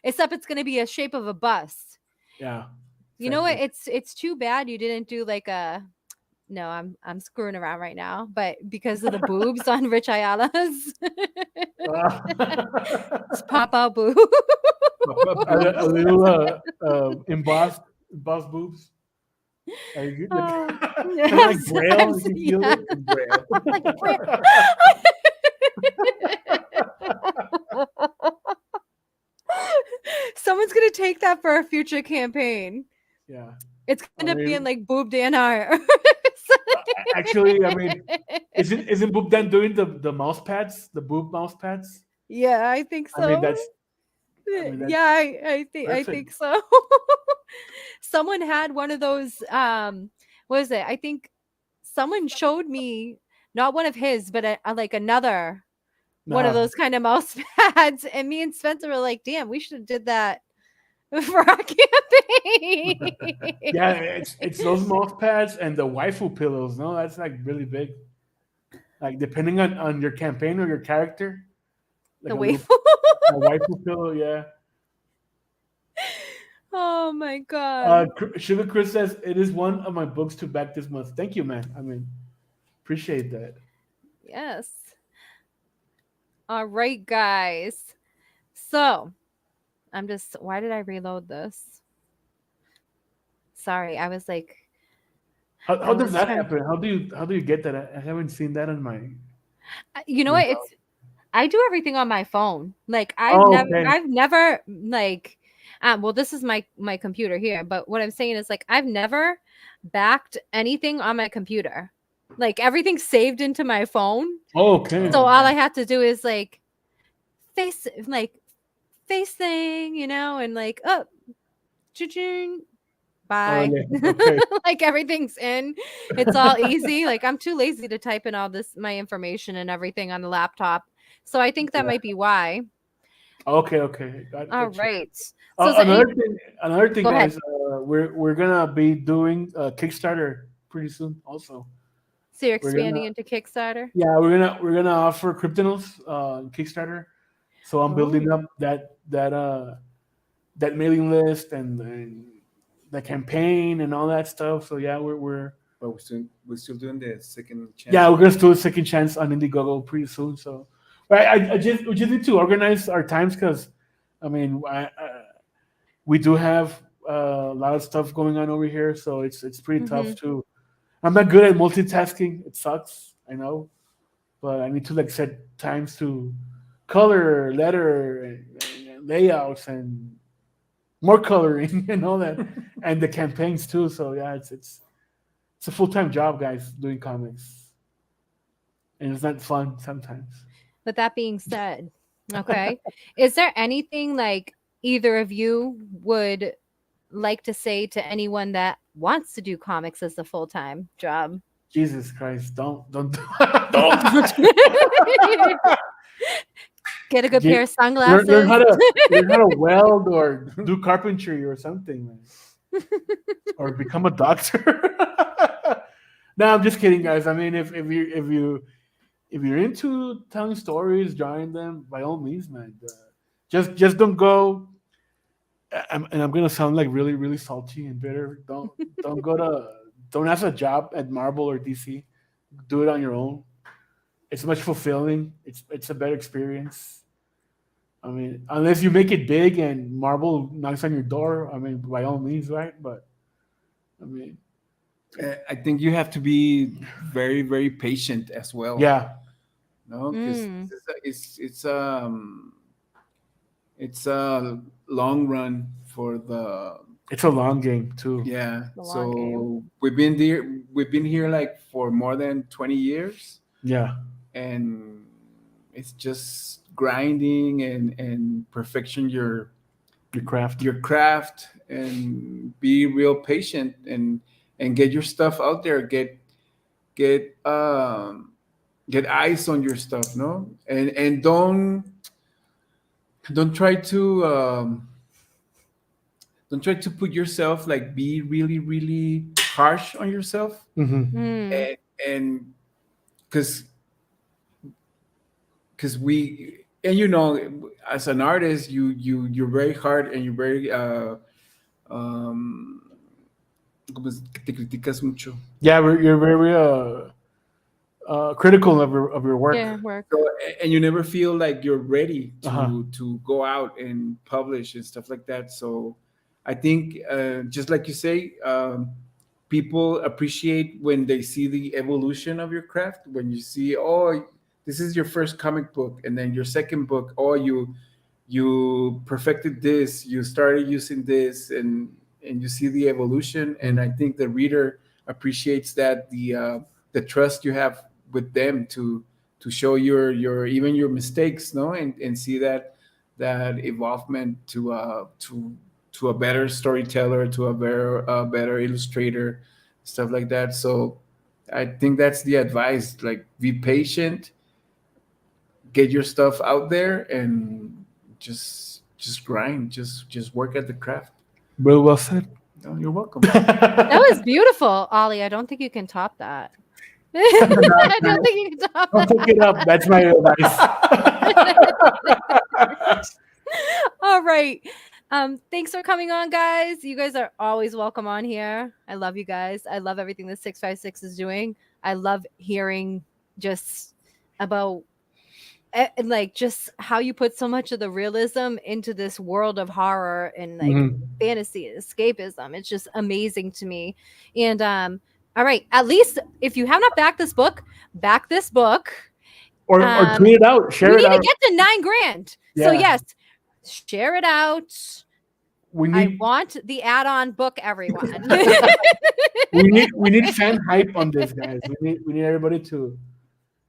Except it's going to be a shape of a bust. Yeah. You know what? It's too bad you didn't do like a. No, I'm screwing around right now, but because of the boobs on Rich Ayala's, it's pop out boob. a little embossed boobs. Are you good? Yes, like Braille, you can feel it? Braille. Like Braille. Someone's gonna take that for a future campaign. Yeah. It's gonna end up being like Boob Dan art. Actually, I mean, isn't Boob Dan doing the mouse pads, the boob mouse pads? Yeah, I think so. I mean, that's I think so. Someone had one of those. What is it? I think someone showed me not one of his, but like another one of those kind of mouse pads, and me and Spencer were like, "Damn, we should have did that." For our campaign. Yeah, it's those mouse pads and the waifu pillows. No, that's like really big. Like depending on your campaign or your character. Like a waifu pillow, yeah. Oh my god. Sugar Chris says it is one of my books to back this month. Thank you, man. I mean, appreciate that. Yes. All right, guys. So why did I reload this? Sorry, I was like, how does that happen? How do you get that? I haven't seen that on my. You know what? I do everything on my phone. Like I've never like, well, this is my computer here. But what I'm saying is like I've never backed anything on my computer. Like everything's saved into my phone. Oh, okay. So all I have to do is like face thing, you know, and like bye. Oh, yeah. Okay. Like everything's in. It's all easy. Like I'm too lazy to type in all my information and everything on the laptop. So I think that might be why. Okay. All right. So another thing, guys. We're gonna be doing a Kickstarter pretty soon, also. So you're expanding into Kickstarter? Yeah, we're gonna offer Cryptonals Kickstarter. So I'm building up that mailing list and the campaign and all that stuff. So yeah, we're still doing the second chance. Yeah, we're gonna do a second chance on Indiegogo pretty soon. So we just need to organize our times because I mean we do have a lot of stuff going on over here, so it's pretty tough to. I'm not good at multitasking. It sucks, I know, but I need to like set times to color, letter, and layouts, and more coloring and all that, and the campaigns too. So yeah, it's a full-time job, guys, doing comics, and it's not fun sometimes. With that being said, okay, is there anything like either of you would like to say to anyone that wants to do comics as a full-time job? Jesus Christ, don't don't. Get a good Get- pair of learn, sunglasses. learn how to weld or do carpentry or something, man. Or become a doctor. No, I'm just kidding, guys. I mean, if you're into telling stories, drawing them, by all means, man. Just don't go. And I'm gonna sound like really really salty and bitter. Don't go to don't have a job at Marvel or DC. Do it on your own. It's much fulfilling. It's a better experience. I mean, unless you make it big and Marvel knocks on your door, I mean, by all means, right? But I mean, I think you have to be very, very patient as well. yeah, No, because Mm. it's a long run for the it's a long game too. yeah. The long So game. we've been here like for more than 20 years, Yeah, and it's just grinding and perfection your craft. your craft and be real patient and get your stuff out there. Get get eyes on your stuff, no, and don't try to don't try to put yourself like be really really harsh on yourself, Mm-hmm. Mm. and because we and you know, as an artist you're very hard and you're very um te criticas mucho. Yeah, you're very critical of your work. Yeah, work. So, and you never feel like you're ready Uh-huh. to go out and publish and stuff like that. So I think just like you say, people appreciate when they see the evolution of your craft. When you see, oh, this is your first comic book, and then your second book, oh, you perfected this, you started using this, and you see the evolution. And I think the reader appreciates that the trust you have with them to show your even your mistakes, no, and see that evolvement to a better storyteller, to a better illustrator, stuff like that. So I think that's the advice. Like, be patient, get your stuff out there, and just grind, just work at the craft. Well, well said. Oh, you're welcome. That was beautiful, Ollie. I don't think you can top that. I don't think you can top Don't that. take it up. That's my advice. All right. Thanks for coming on, guys. You guys are always welcome on here. I love you guys. I love everything that 656 is doing. I love hearing just about like just how you put so much of the realism into this world of horror and like fantasy and escapism. It's just amazing to me. And all right, at least if you have not backed this book, back this book. Or tweet it out, share we it need out. to get to $9,000. Yeah. So yes, share it out. We I need want the add-on book, everyone. we need fan hype on this, guys. We need everybody to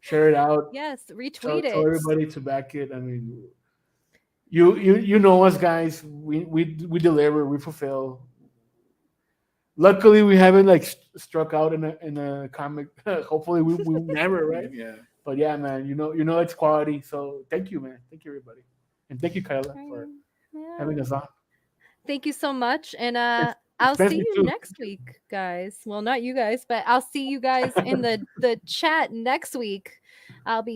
share it out. Yes, Tell retweet it. everybody to back it. I mean, you know us, guys. We deliver, we fulfill. Luckily, we haven't like struck out in a comic. Hopefully, we never, right? Yeah. But yeah, man, you know it's quality. So thank you, man. Thank you, everybody, and thank you, Kayla, for Yeah. having us on. Thank you so much. And I'll Especially see you too. next week, guys. Well, not you guys, but I'll see you guys in the chat next week. I'll be